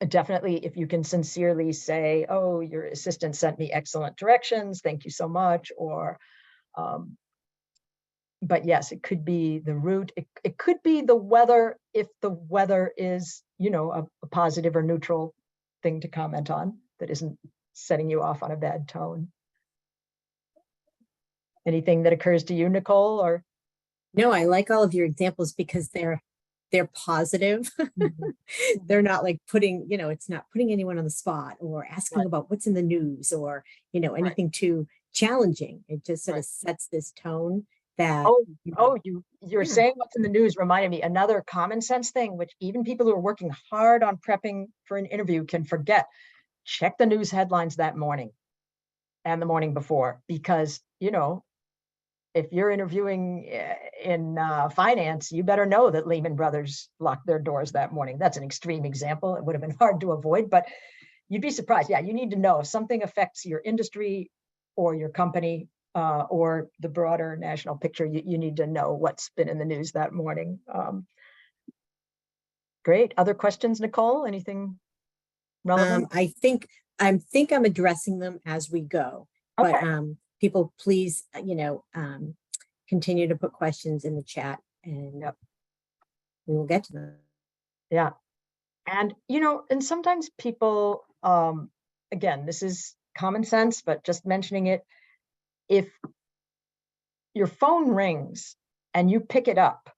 definitely if you can sincerely say, oh, your assistant sent me excellent directions, thank you so much. Or but yes, it could be the route. It could be the weather, if the weather is, a positive or neutral thing to comment on that isn't setting you off on a bad tone. Anything that occurs to you, Nicole? Or No, I like all of your examples because they're positive. They're not like putting, it's not putting anyone on the spot or asking Right. about what's in the news or, anything too challenging. It just sort of sets this tone that. You're saying what's in the news reminded me another common sense thing, which even people who are working hard on prepping for an interview can forget. Check the news headlines that morning and the morning before, because, if you're interviewing in finance, you better know that Lehman Brothers locked their doors that morning. That's an extreme example. It would have been hard to avoid, but you'd be surprised. Yeah, you need to know if something affects your industry or your company or the broader national picture. You need to know what's been in the news that morning. Great. Other questions, Nicole? Anything relevant? I think I'm addressing them as we go, but people, please, continue to put questions in the chat and we will get to them. Yeah. And, and sometimes people, again, this is common sense, but just mentioning it, if your phone rings and you pick it up,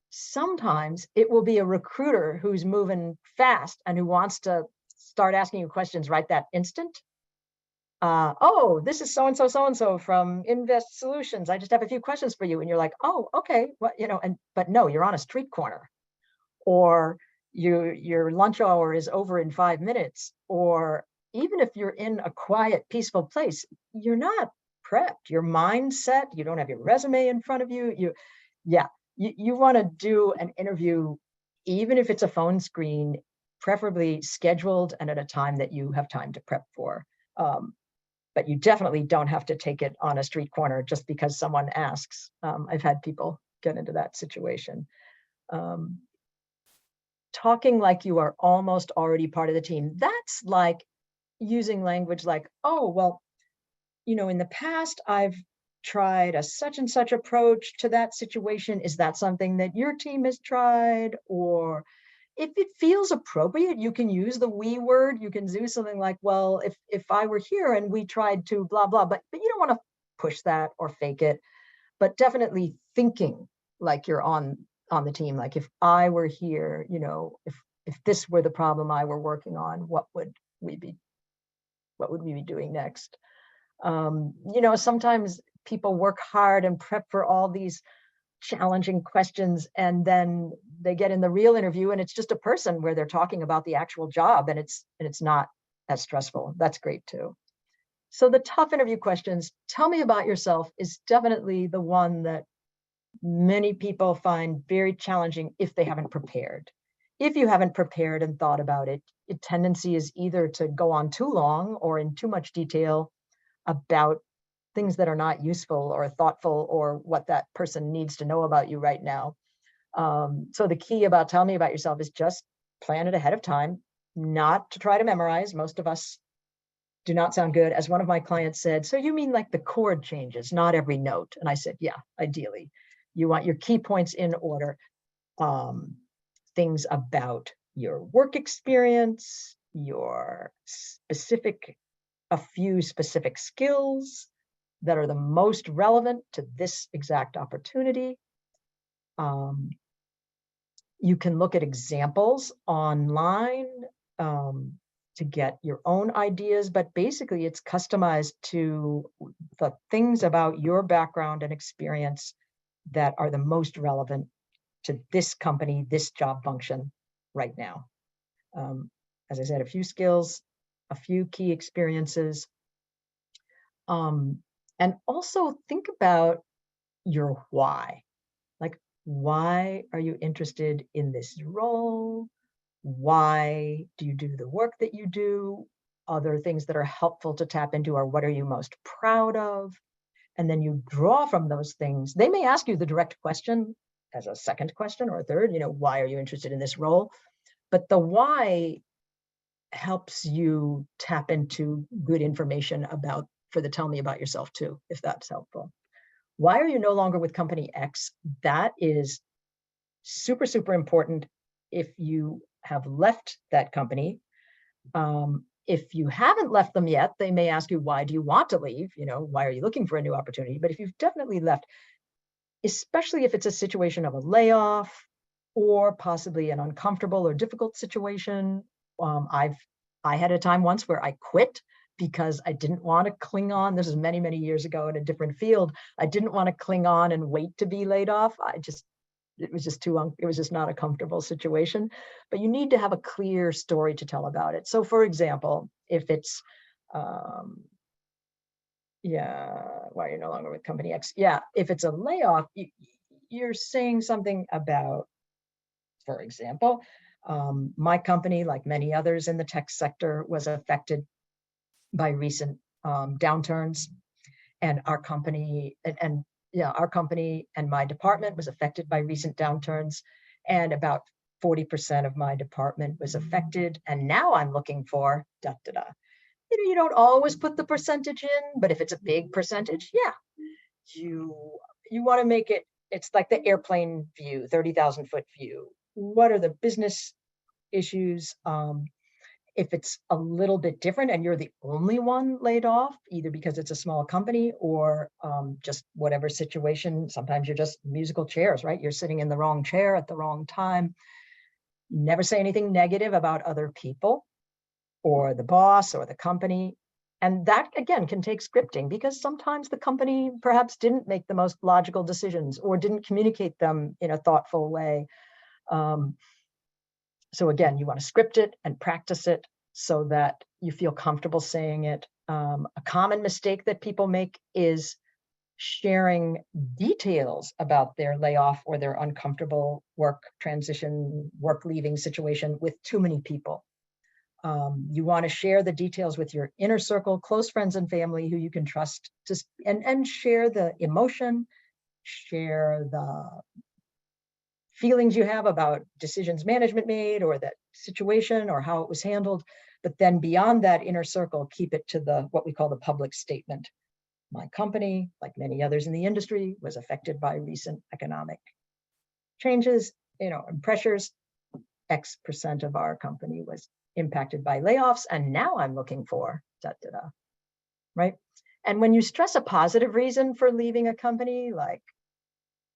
sometimes it will be a recruiter who's moving fast and who wants to start asking you questions right that instant. Oh, this is so-and-so from Invest Solutions. I just have a few questions for you. And you're like, oh, okay. Well, but no, you're on a street corner, or your lunch hour is over in 5 minutes, or even if you're in a quiet, peaceful place, you're not prepped. Your mindset, you don't have your resume in front of you. You want to do an interview, even if it's a phone screen, preferably scheduled and at a time that you have time to prep for. But you definitely don't have to take it on a street corner just because someone asks. I've had people get into that situation. Talking like you are almost already part of the team. That's like using language like, oh, well, in the past, I've tried a such and such approach to that situation. Is that something that your team has tried? Or if it feels appropriate, you can use the we word. You can do something like, well, if I were here and we tried to blah, blah, but you don't want to push that or fake it, but definitely thinking like you're on the team. Like, if I were here, if this were the problem I were working on, what would we be doing next? Sometimes people work hard and prep for all these challenging questions, and then they get in the real interview and it's just a person where they're talking about the actual job, and it's not as stressful. That's great too. So the tough interview questions, tell me about yourself, is definitely the one that many people find very challenging if they haven't prepared. If you haven't prepared and thought about it, a tendency is either to go on too long or in too much detail about things that are not useful or thoughtful or what that person needs to know about you right now. So the key about tell me about yourself is just plan it ahead of time, not to try to memorize. Most of us do not sound good. As one of my clients said, so you mean like the chord changes, not every note? And I said, yeah, ideally. You want your key points in order. Things about your work experience, your a few specific skills that are the most relevant to this exact opportunity. You can look at examples online to get your own ideas, but basically it's customized to the things about your background and experience that are the most relevant to this company, this job function right now. As I said, a few skills, a few key experiences, and And also think about your why. Like, why are you interested in this role? Why do you do the work that you do? Other things that are helpful to tap into are, what are you most proud of? And then you draw from those things. They may ask you the direct question as a second question or a third, why are you interested in this role? But the why helps you tap into good information for the tell me about yourself too, if that's helpful. Why are you no longer with company X? That is super, super important if you have left that company. If you haven't left them yet, they may ask you, why do you want to leave? Why are you looking for a new opportunity? But if you've definitely left, especially if it's a situation of a layoff or possibly an uncomfortable or difficult situation. I had a time once where I quit because I didn't want to cling on. This is many, many years ago in a different field. I didn't want to cling on and wait to be laid off. It was just not a comfortable situation. But you need to have a clear story to tell about it. So for example, if it's, why are you no longer with company X? Yeah, if it's a layoff, you're saying something about, for example, my company, like many others in the tech sector, was affected by recent downturns, and our company and my department was affected by recent downturns, and about 40% of my department was affected. And now I'm looking for da da da. You don't always put the percentage in, but if it's a big percentage, yeah, you want to make it. It's like the airplane view, 30,000-foot view. What are the business issues? If it's a little bit different and you're the only one laid off, either because it's a small company or just whatever situation, sometimes you're just musical chairs, right? You're sitting in the wrong chair at the wrong time. Never say anything negative about other people or the boss or the company. And that, again, can take scripting, because sometimes the company perhaps didn't make the most logical decisions or didn't communicate them in a thoughtful way. So again, you want to script it and practice it so that you feel comfortable saying it. A common mistake that people make is sharing details about their layoff or their uncomfortable work transition, work leaving situation with too many people. You want to share the details with your inner circle, close friends and family who you can trust, and share the emotion, share the feelings you have about decisions management made or that situation or how it was handled. But then beyond that inner circle, keep it to what we call the public statement. My company, like many others in the industry, was affected by recent economic changes, and pressures. X% of our company was impacted by layoffs, and now I'm looking for da da da, right? And when you stress a positive reason for leaving a company, like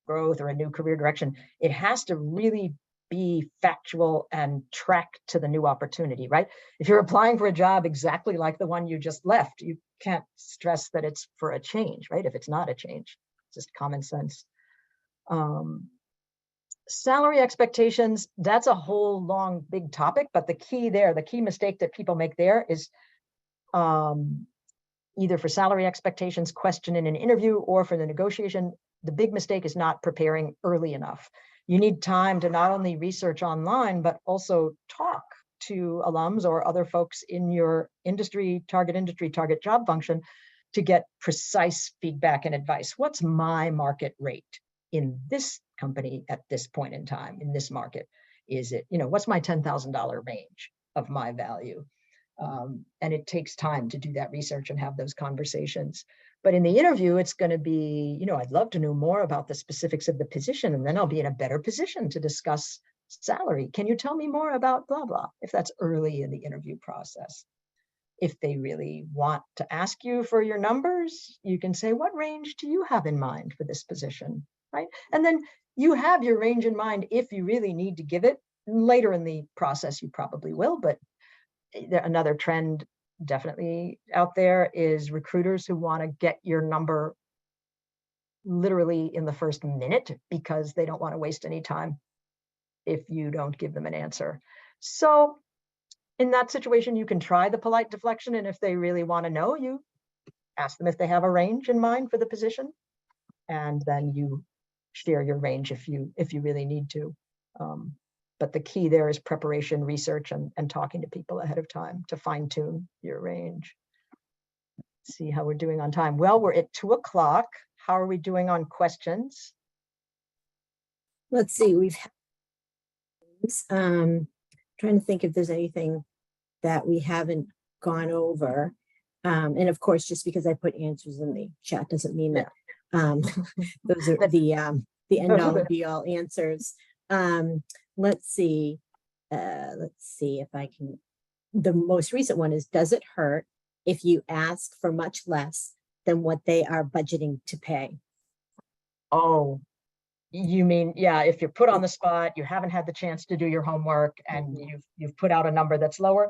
growth or a new career direction, it has to really be factual and track to the new opportunity, right? If you're applying for a job exactly like the one you just left, you can't stress that it's for a change, right? If it's not a change, it's just common sense. Salary expectations, that's a whole long, big topic, but the key mistake that people make there is either for salary expectations question in an interview or for the negotiation. The big mistake is not preparing early enough. You need time to not only research online, but also talk to alums or other folks in your target job function to get precise feedback and advice. What's my market rate in this company at this point in time, in this market? Is it, what's my $10,000 range of my value? And it takes time to do that research and have those conversations. But in the interview, it's going to be, I'd love to know more about the specifics of the position, and then I'll be in a better position to discuss salary. Can you tell me more about blah, blah, if that's early in the interview process? If they really want to ask you for your numbers, you can say, what range do you have in mind for this position, right? And then you have your range in mind if you really need to give it. Later in the process, you probably will, but another trend definitely out there is recruiters who want to get your number literally in the first minute because they don't want to waste any time if you don't give them an answer. So in that situation, you can try the polite deflection, and if they really want to know, you ask them if they have a range in mind for the position, and then you share your range if you really need to. But the key there is preparation, research, and talking to people ahead of time to fine tune your range. See how we're doing on time. Well, we're at 2 o'clock. How are we doing on questions? Let's see, we've trying to think if there's anything that we haven't gone over. And of course, just because I put answers in the chat doesn't mean that those are the end all be all answers. Let's see if I can. The most recent one is, does it hurt if you ask for much less than what they are budgeting to pay? Oh, you mean, yeah, if you're put on the spot, you haven't had the chance to do your homework, and you've put out a number that's lower.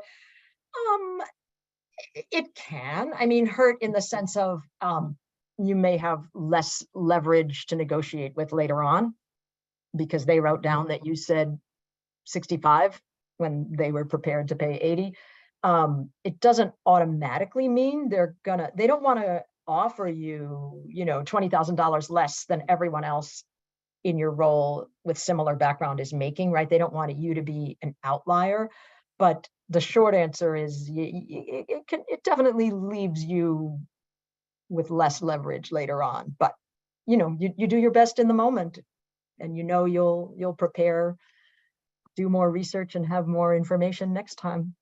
It can, I mean, hurt in the sense of you may have less leverage to negotiate with later on, because they wrote down that you said 65 when they were prepared to pay 80. It doesn't automatically mean they don't want to offer you, $20,000 less than everyone else in your role with similar background is making, right? They don't want you to be an outlier. But the short answer is it definitely leaves you with less leverage later on. But you do your best in the moment, and you'll prepare, do more research, and have more information next time.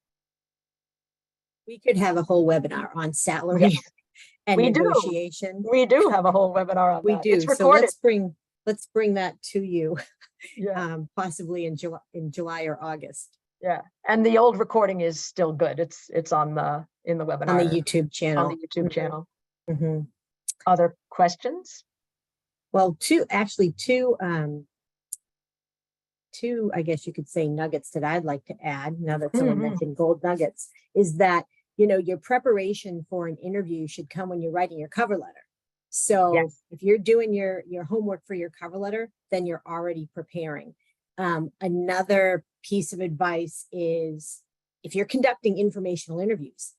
We could have a whole webinar on salary. Yes, and we negotiation. We do have a whole webinar on we that. do. It's recorded. So let's bring that to you, yeah. Possibly in July or August. Yeah, and the old recording is still good. It's in the webinar on the YouTube channel. On the YouTube channel. Mm-hmm. Other questions? Well, two, I guess you could say, nuggets that I'd like to add, now that someone mentioned gold nuggets, is that, your preparation for an interview should come when you're writing your cover letter. So if you're doing your homework for your cover letter, then you're already preparing. Another piece of advice is, if you're conducting informational interviews,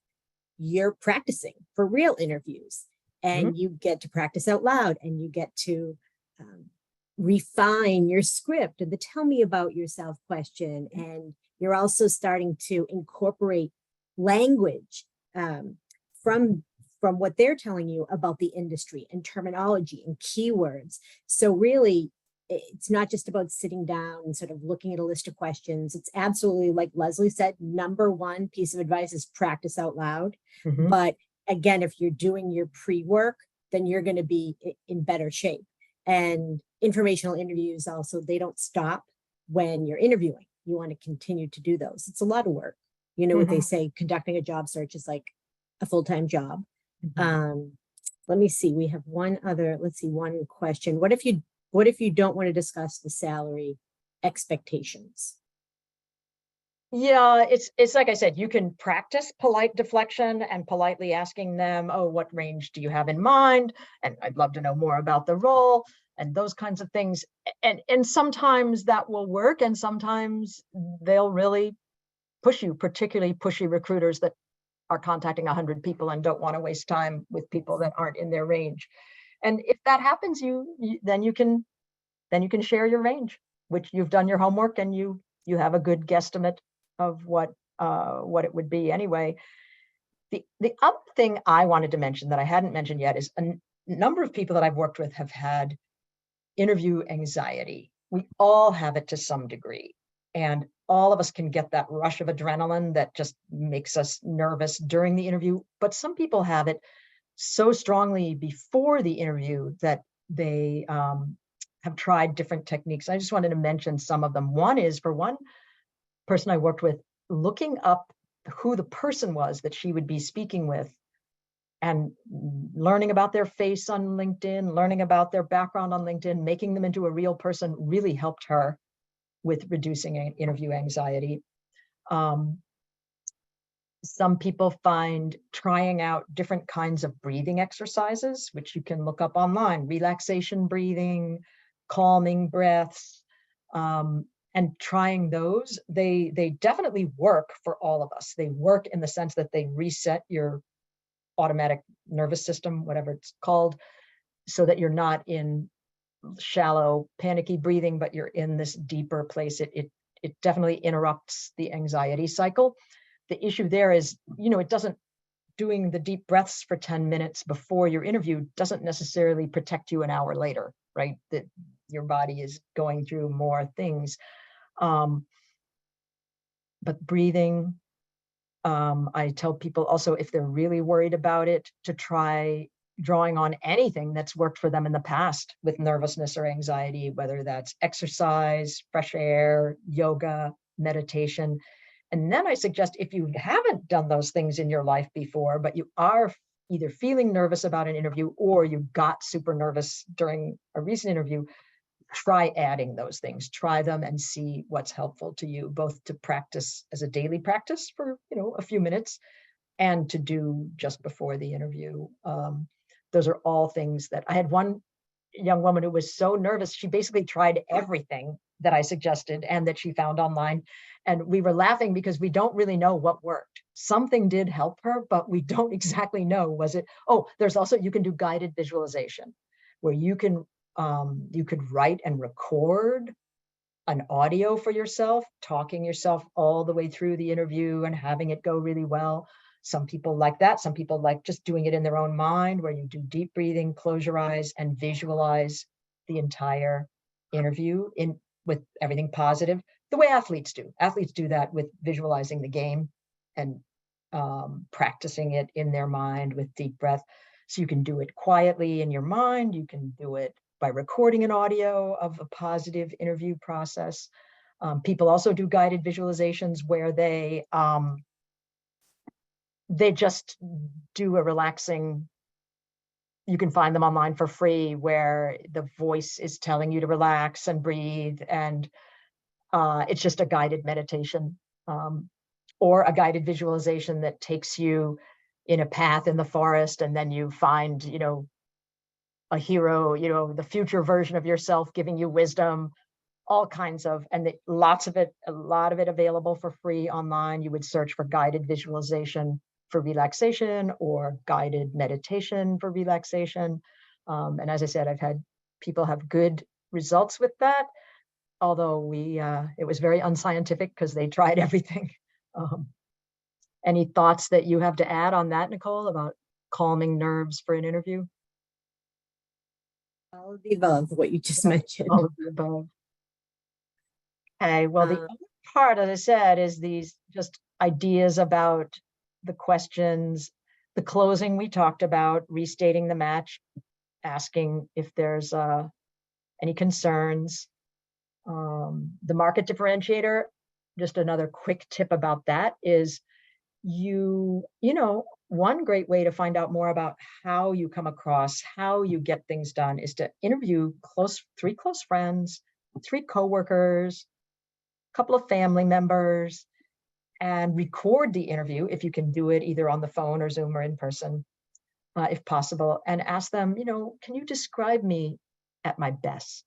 you're practicing for real interviews, and you get to practice out loud, and you get to refine your script and the tell me about yourself question. And you're also starting to incorporate language from what they're telling you about the industry, and terminology and keywords. So really, it's not just about sitting down and sort of looking at a list of questions. It's absolutely, like Leslie said, number one piece of advice is practice out loud. But again, if you're doing your pre-work, then you're going to be in better shape. And informational interviews also, they don't stop when you're interviewing. You want to continue to do those. It's a lot of work. What they say, conducting a job search is like a full-time job. Let me see. We have one question. What if you don't want to discuss the salary expectations? Yeah, it's like I said, you can practice polite deflection and politely asking them, oh, what range do you have in mind? And I'd love to know more about the role, and those kinds of things. And sometimes that will work, and sometimes they'll really push you, particularly pushy recruiters that are contacting 100 people and don't want to waste time with people that aren't in their range. And if that happens, then you can share your range, which you've done your homework, and you have a good guesstimate of what it would be anyway. The other thing I wanted to mention that I hadn't mentioned yet is a number of people that I've worked with have had interview anxiety. We all have it to some degree, and all of us can get that rush of adrenaline that just makes us nervous during the interview. But some people have it so strongly before the interview that they have tried different techniques. I just wanted to mention some of them. One is, for one person I worked with, looking up who the person was that she would be speaking with, and learning about their face on LinkedIn, learning about their background on LinkedIn, making them into a real person really helped her with reducing interview anxiety. Some people find trying out different kinds of breathing exercises, which you can look up online, relaxation breathing, calming breaths, and trying those. They definitely work for all of us. They work in the sense that they reset your automatic nervous system, whatever it's called, so that you're not in shallow, panicky breathing, but you're in this deeper place. It definitely interrupts the anxiety cycle. The issue there is, it doesn't, doing the deep breaths for 10 minutes before your interview doesn't necessarily protect you an hour later, right? That your body is going through more things. But breathing, I tell people also, if they're really worried about it, to try drawing on anything that's worked for them in the past with nervousness or anxiety, whether that's exercise, fresh air, yoga, meditation. And then I suggest, if you haven't done those things in your life before, but you are either feeling nervous about an interview or you got super nervous during a recent interview, try adding those things, try them and see what's helpful to you, both to practice as a daily practice for, a few minutes, and to do just before the interview. Those are all things that I had one young woman who was so nervous. She basically tried everything that I suggested and that she found online. And we were laughing because we don't really know what worked. Something did help her, but we don't exactly know. Was it, there's also, you can do guided visualization where you could write and record an audio for yourself, talking yourself all the way through the interview and having it go really well. Some people like that. Some people like just doing it in their own mind, where you do deep breathing, close your eyes, and visualize the entire interview with everything positive, the way athletes do. Athletes do that with visualizing the game and practicing it in their mind with deep breath. So you can do it quietly in your mind. You can do it by recording an audio of a positive interview process. People also do guided visualizations where they just do a relaxing, you can find them online for free, where the voice is telling you to relax and breathe. And it's just a guided meditation or a guided visualization that takes you in a path in the forest. And then you find, a hero, the future version of yourself giving you wisdom, all kinds of, and a lot of it available for free online. You would search for guided visualization for relaxation or guided meditation for relaxation. And as I said, I've had people have good results with that, although it was very unscientific because they tried everything. Any thoughts that you have to add on that, Nicole, about calming nerves for an interview? All of the above, what you just mentioned. All of the above. Okay, well, the other part, as I said, is these just ideas about the questions, the closing we talked about, restating the match, asking if there's any concerns. The market differentiator, just another quick tip about that is one great way to find out more about how you come across, how you get things done, is to interview 3 close friends, 3 coworkers, a couple of family members, and record the interview if you can do it either on the phone or Zoom or in person, if possible, and ask them, can you describe me at my best?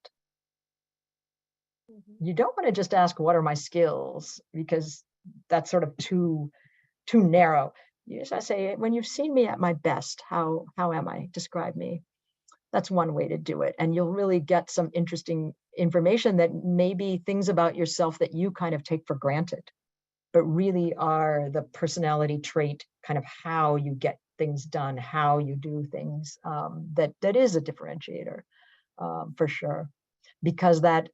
You don't want to just ask, what are my skills? Because that's sort of too narrow. You just say, when you've seen me at my best, how am I? Describe me. That's one way to do it. And you'll really get some interesting information that may be things about yourself that you kind of take for granted, but really are the personality trait, kind of how you get things done, how you do things, that is a differentiator for sure. Because that,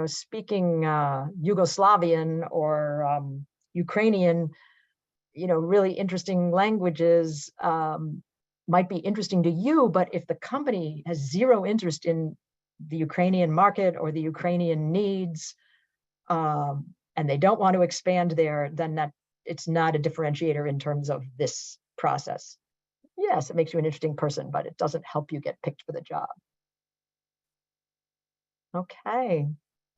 speaking Yugoslavian or Ukrainian, really interesting languages might be interesting to you, but if the company has zero interest in the Ukrainian market or the Ukrainian needs, and they don't want to expand there, then it's not a differentiator in terms of this process. Yes, it makes you an interesting person, but it doesn't help you get picked for the job. Okay.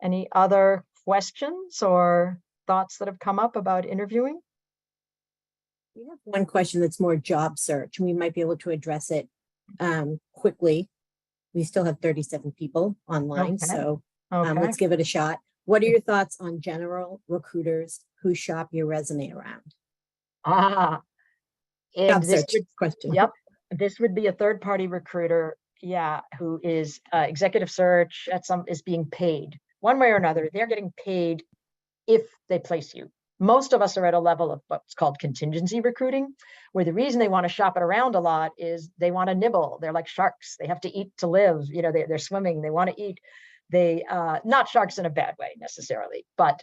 Any other questions or thoughts that have come up about interviewing? We have one question that's more job search. We might be able to address it quickly. We still have 37 people online, Okay. so Okay. let's give it a shot. What are your thoughts on general recruiters who shop your resume around? And Job search question. yep, this would be a third-party recruiter, yeah, who is executive search is being paid one way or another. They're getting paid if they place you. Most of us are at a level of what's called contingency recruiting, where the reason they want to shop it around a lot is they want to nibble. They're like sharks. They have to eat to live. You know, they're swimming. They want to eat. They not sharks in a bad way necessarily, but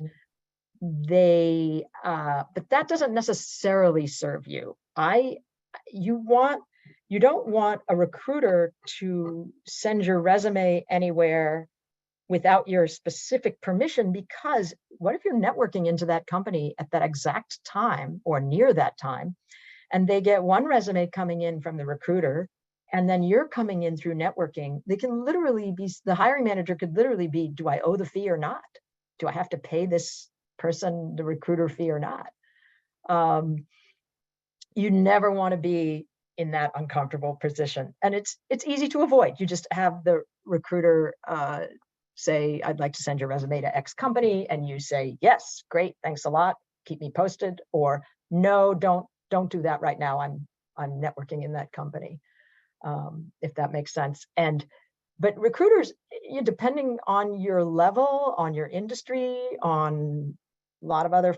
but that doesn't necessarily serve you. You don't want a recruiter to send your resume anywhere without your specific permission, because what if you're networking into that company at that exact time or near that time, and they get one resume coming in from the recruiter, and then you're coming in through networking? They can literally be, the hiring manager could literally be, do I owe the fee or not? Do I have to pay this person the recruiter fee or not? You never want to be in that uncomfortable position, and it's easy to avoid. You just have the recruiter say, I'd like to send your resume to X company, and you say, yes, great, thanks a lot, keep me posted, or no, don't do that right now, I'm networking in that company, if that makes sense. But recruiters, depending on your level, on your industry, on a lot of other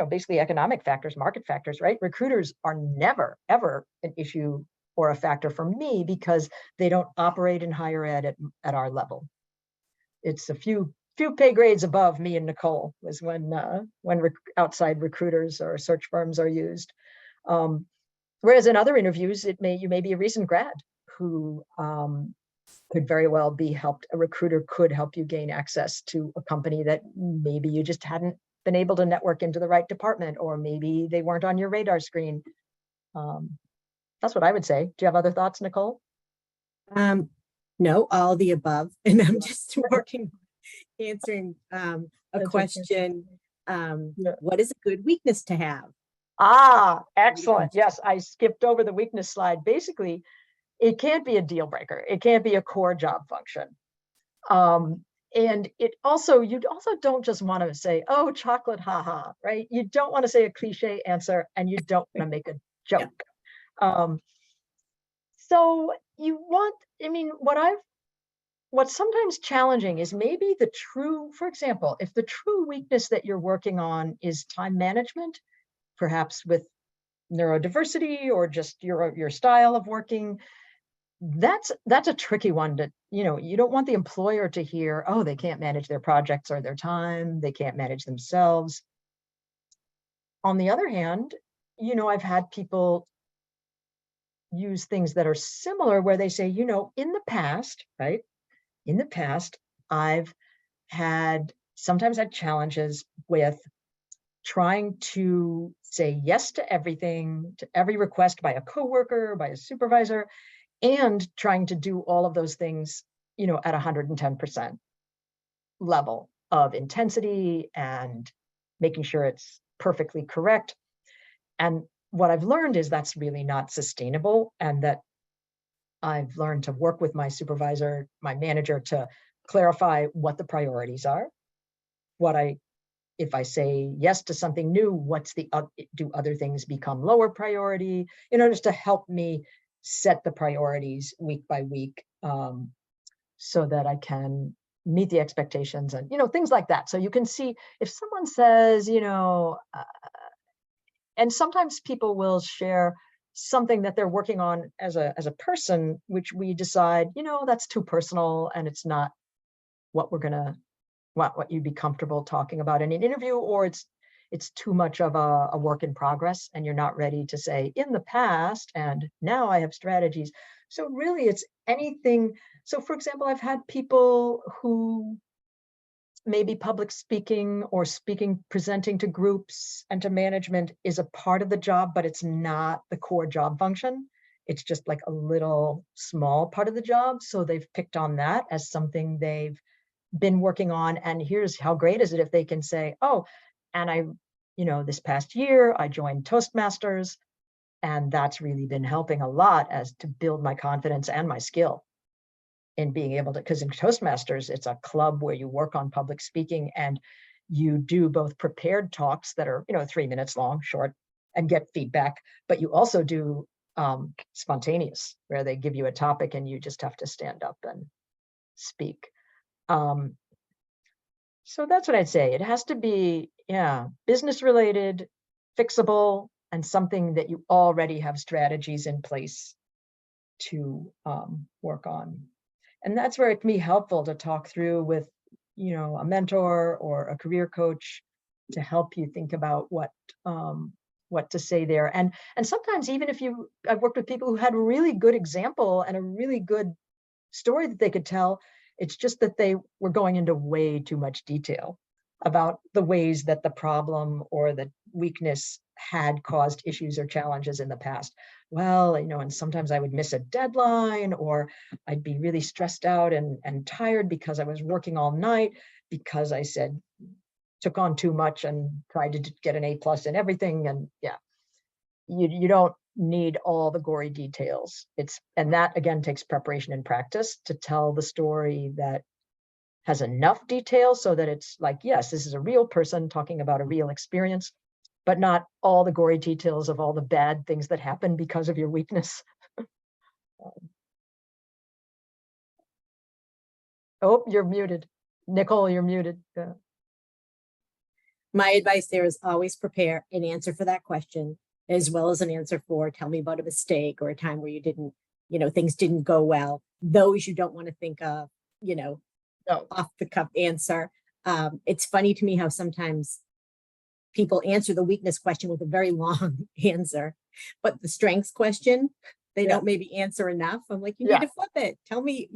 basically economic factors, market factors, right? Recruiters are never, ever an issue or a factor for me, because they don't operate in higher ed at our level. It's a few pay grades above me and Nicole was when outside recruiters or search firms are used. Whereas in other interviews, you may be a recent grad who could very well be helped. A recruiter could help you gain access to a company that maybe you just hadn't been able to network into the right department, or maybe they weren't on your radar screen. That's what I would say. Do you have other thoughts, Nicole? No, all the above. And I'm just answering a That's question. Yeah. What is a good weakness to have? Excellent. Yes, I skipped over the weakness slide. Basically, it can't be a deal breaker. It can't be a core job function. And you also don't just want to say, oh, chocolate, haha, right? You don't want to say a cliche answer, and you don't want to make a joke. So you want, what's sometimes challenging is maybe for example, if the true weakness that you're working on is time management, perhaps with neurodiversity or just your style of working, that's a tricky one to, you don't want the employer to hear, oh, they can't manage their projects or their time, they can't manage themselves. On the other hand, I've had people use things that are similar, where they say, in the past, right? In the past, I've sometimes had challenges with trying to say yes to everything, to every request by a coworker, by a supervisor, and trying to do all of those things, at 110% level of intensity and making sure it's perfectly correct. And what I've learned is that's really not sustainable, and that I've learned to work with my supervisor, my manager, to clarify what the priorities are. If I say yes to something new, do other things become lower priority? Just to help me set the priorities week by week, so that I can meet the expectations and, things like that. So you can see if someone says, and sometimes people will share something that they're working on as a person, which we decide, that's too personal, and it's not what what you'd be comfortable talking about in an interview, or it's too much of a work in progress, and you're not ready to say in the past and now I have strategies. So really it's anything. So for example, I've had people who maybe public speaking or presenting to groups and to management is a part of the job, but it's not the core job function. It's just like a little small part of the job. So they've picked on that as something they've been working on. And here's how great is it if they can say, oh, and this past year I joined Toastmasters, and that's really been helping a lot as to build my confidence and my skill in being able to, because in Toastmasters, it's a club where you work on public speaking, and you do both prepared talks that are, 3 minutes long, short, and get feedback, but you also do spontaneous, where they give you a topic and you just have to stand up and speak. So that's what I'd say. It has to be, business related, fixable, and something that you already have strategies in place to work on. And that's where it can be helpful to talk through with, a mentor or a career coach to help you think about what to say there. And sometimes even if I've worked with people who had a really good example and a really good story that they could tell. It's just that they were going into way too much detail about the ways that the problem or the weakness had caused issues or challenges in the past. Well, and sometimes I would miss a deadline, or I'd be really stressed out and tired because I was working all night because I took on too much and tried to get an A+ in everything. And you don't need all the gory details. And that again takes preparation and practice to tell the story that has enough detail so that it's like, yes, this is a real person talking about a real experience, but not all the gory details of all the bad things that happen because of your weakness. Oh, you're muted. Nicole, you're muted. My advice there is always prepare an answer for that question, as well as an answer for tell me about a mistake or a time where you didn't, things didn't go well. Those you don't want to think of, No. off the cuff answer. It's funny to me how sometimes people answer the weakness question with a very long answer, but the strengths question, they don't maybe answer enough. I'm like, you need to flip it. Tell me,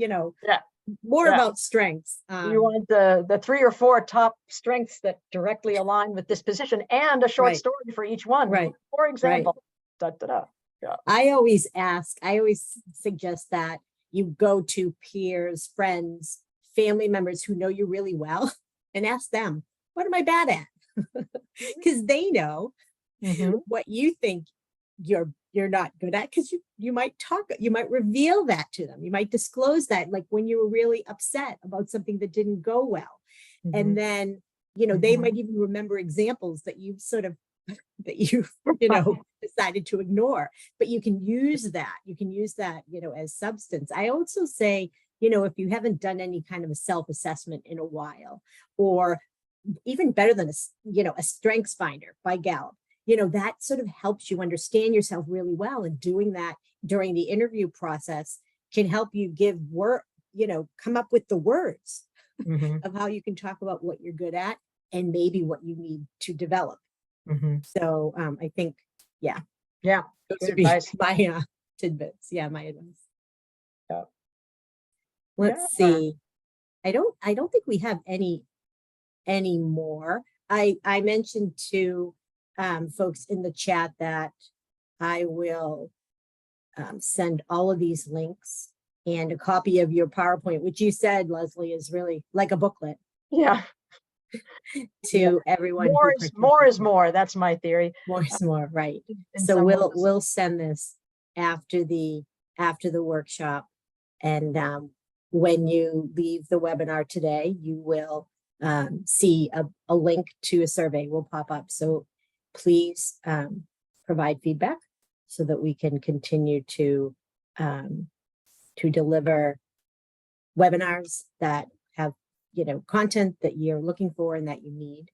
more about strengths. You want the 3 or 4 top strengths that directly align with this position and a short story for each one. Right. For example, I always suggest that you go to peers, friends, family members who know you really well and ask them, what am I bad at? Because they know what you think you're not good at, because you might reveal that to them. You might disclose that, like when you were really upset about something that didn't go well. And then, they might even remember examples that you've decided to ignore, but you can use that, as substance. I also say, if you haven't done any kind of a self-assessment in a while, or even better than a strengths finder by Gallup, that sort of helps you understand yourself really well. And doing that during the interview process can help you come up with the words of how you can talk about what you're good at and maybe what you need to develop. So I think, those would be my tidbits. My advice. Let's see. I don't think we have any more. I mentioned to folks in the chat that I will send all of these links and a copy of your PowerPoint, which you said, Leslie, is really like a booklet. To everyone. More is more. That's my theory. More is more, right? So we'll send this after the workshop, and when you leave the webinar today, you will see a link to a survey will pop up. So please provide feedback so that we can continue to deliver webinars that have content that you're looking for and that you need.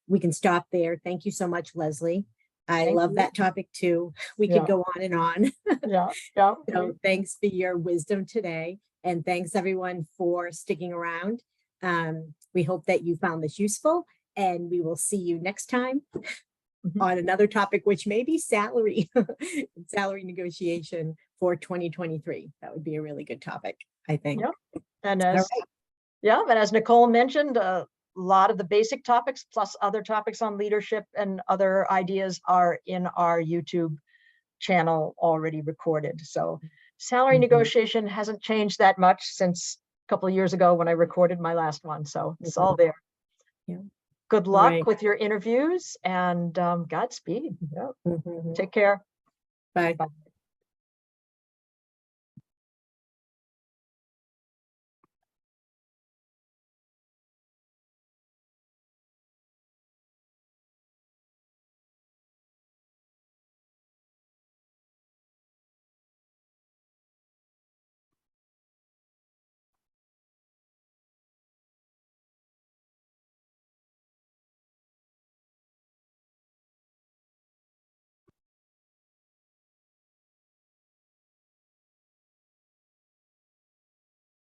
We can stop there. Thank you so much, Leslie. I love that topic too. We could go on and on. So thanks for your wisdom today. And thanks everyone for sticking around. We hope that you found this useful, and we will see you next time on another topic, which may be salary negotiation for 2023. That would be a really good topic, I think. And as Nicole mentioned, a lot of the basic topics plus other topics on leadership and other ideas are in our YouTube channel already recorded. So salary negotiation hasn't changed that much since a couple of years ago when I recorded my last one. So it's all there. Good luck with your interviews, and Godspeed. Take care. Bye.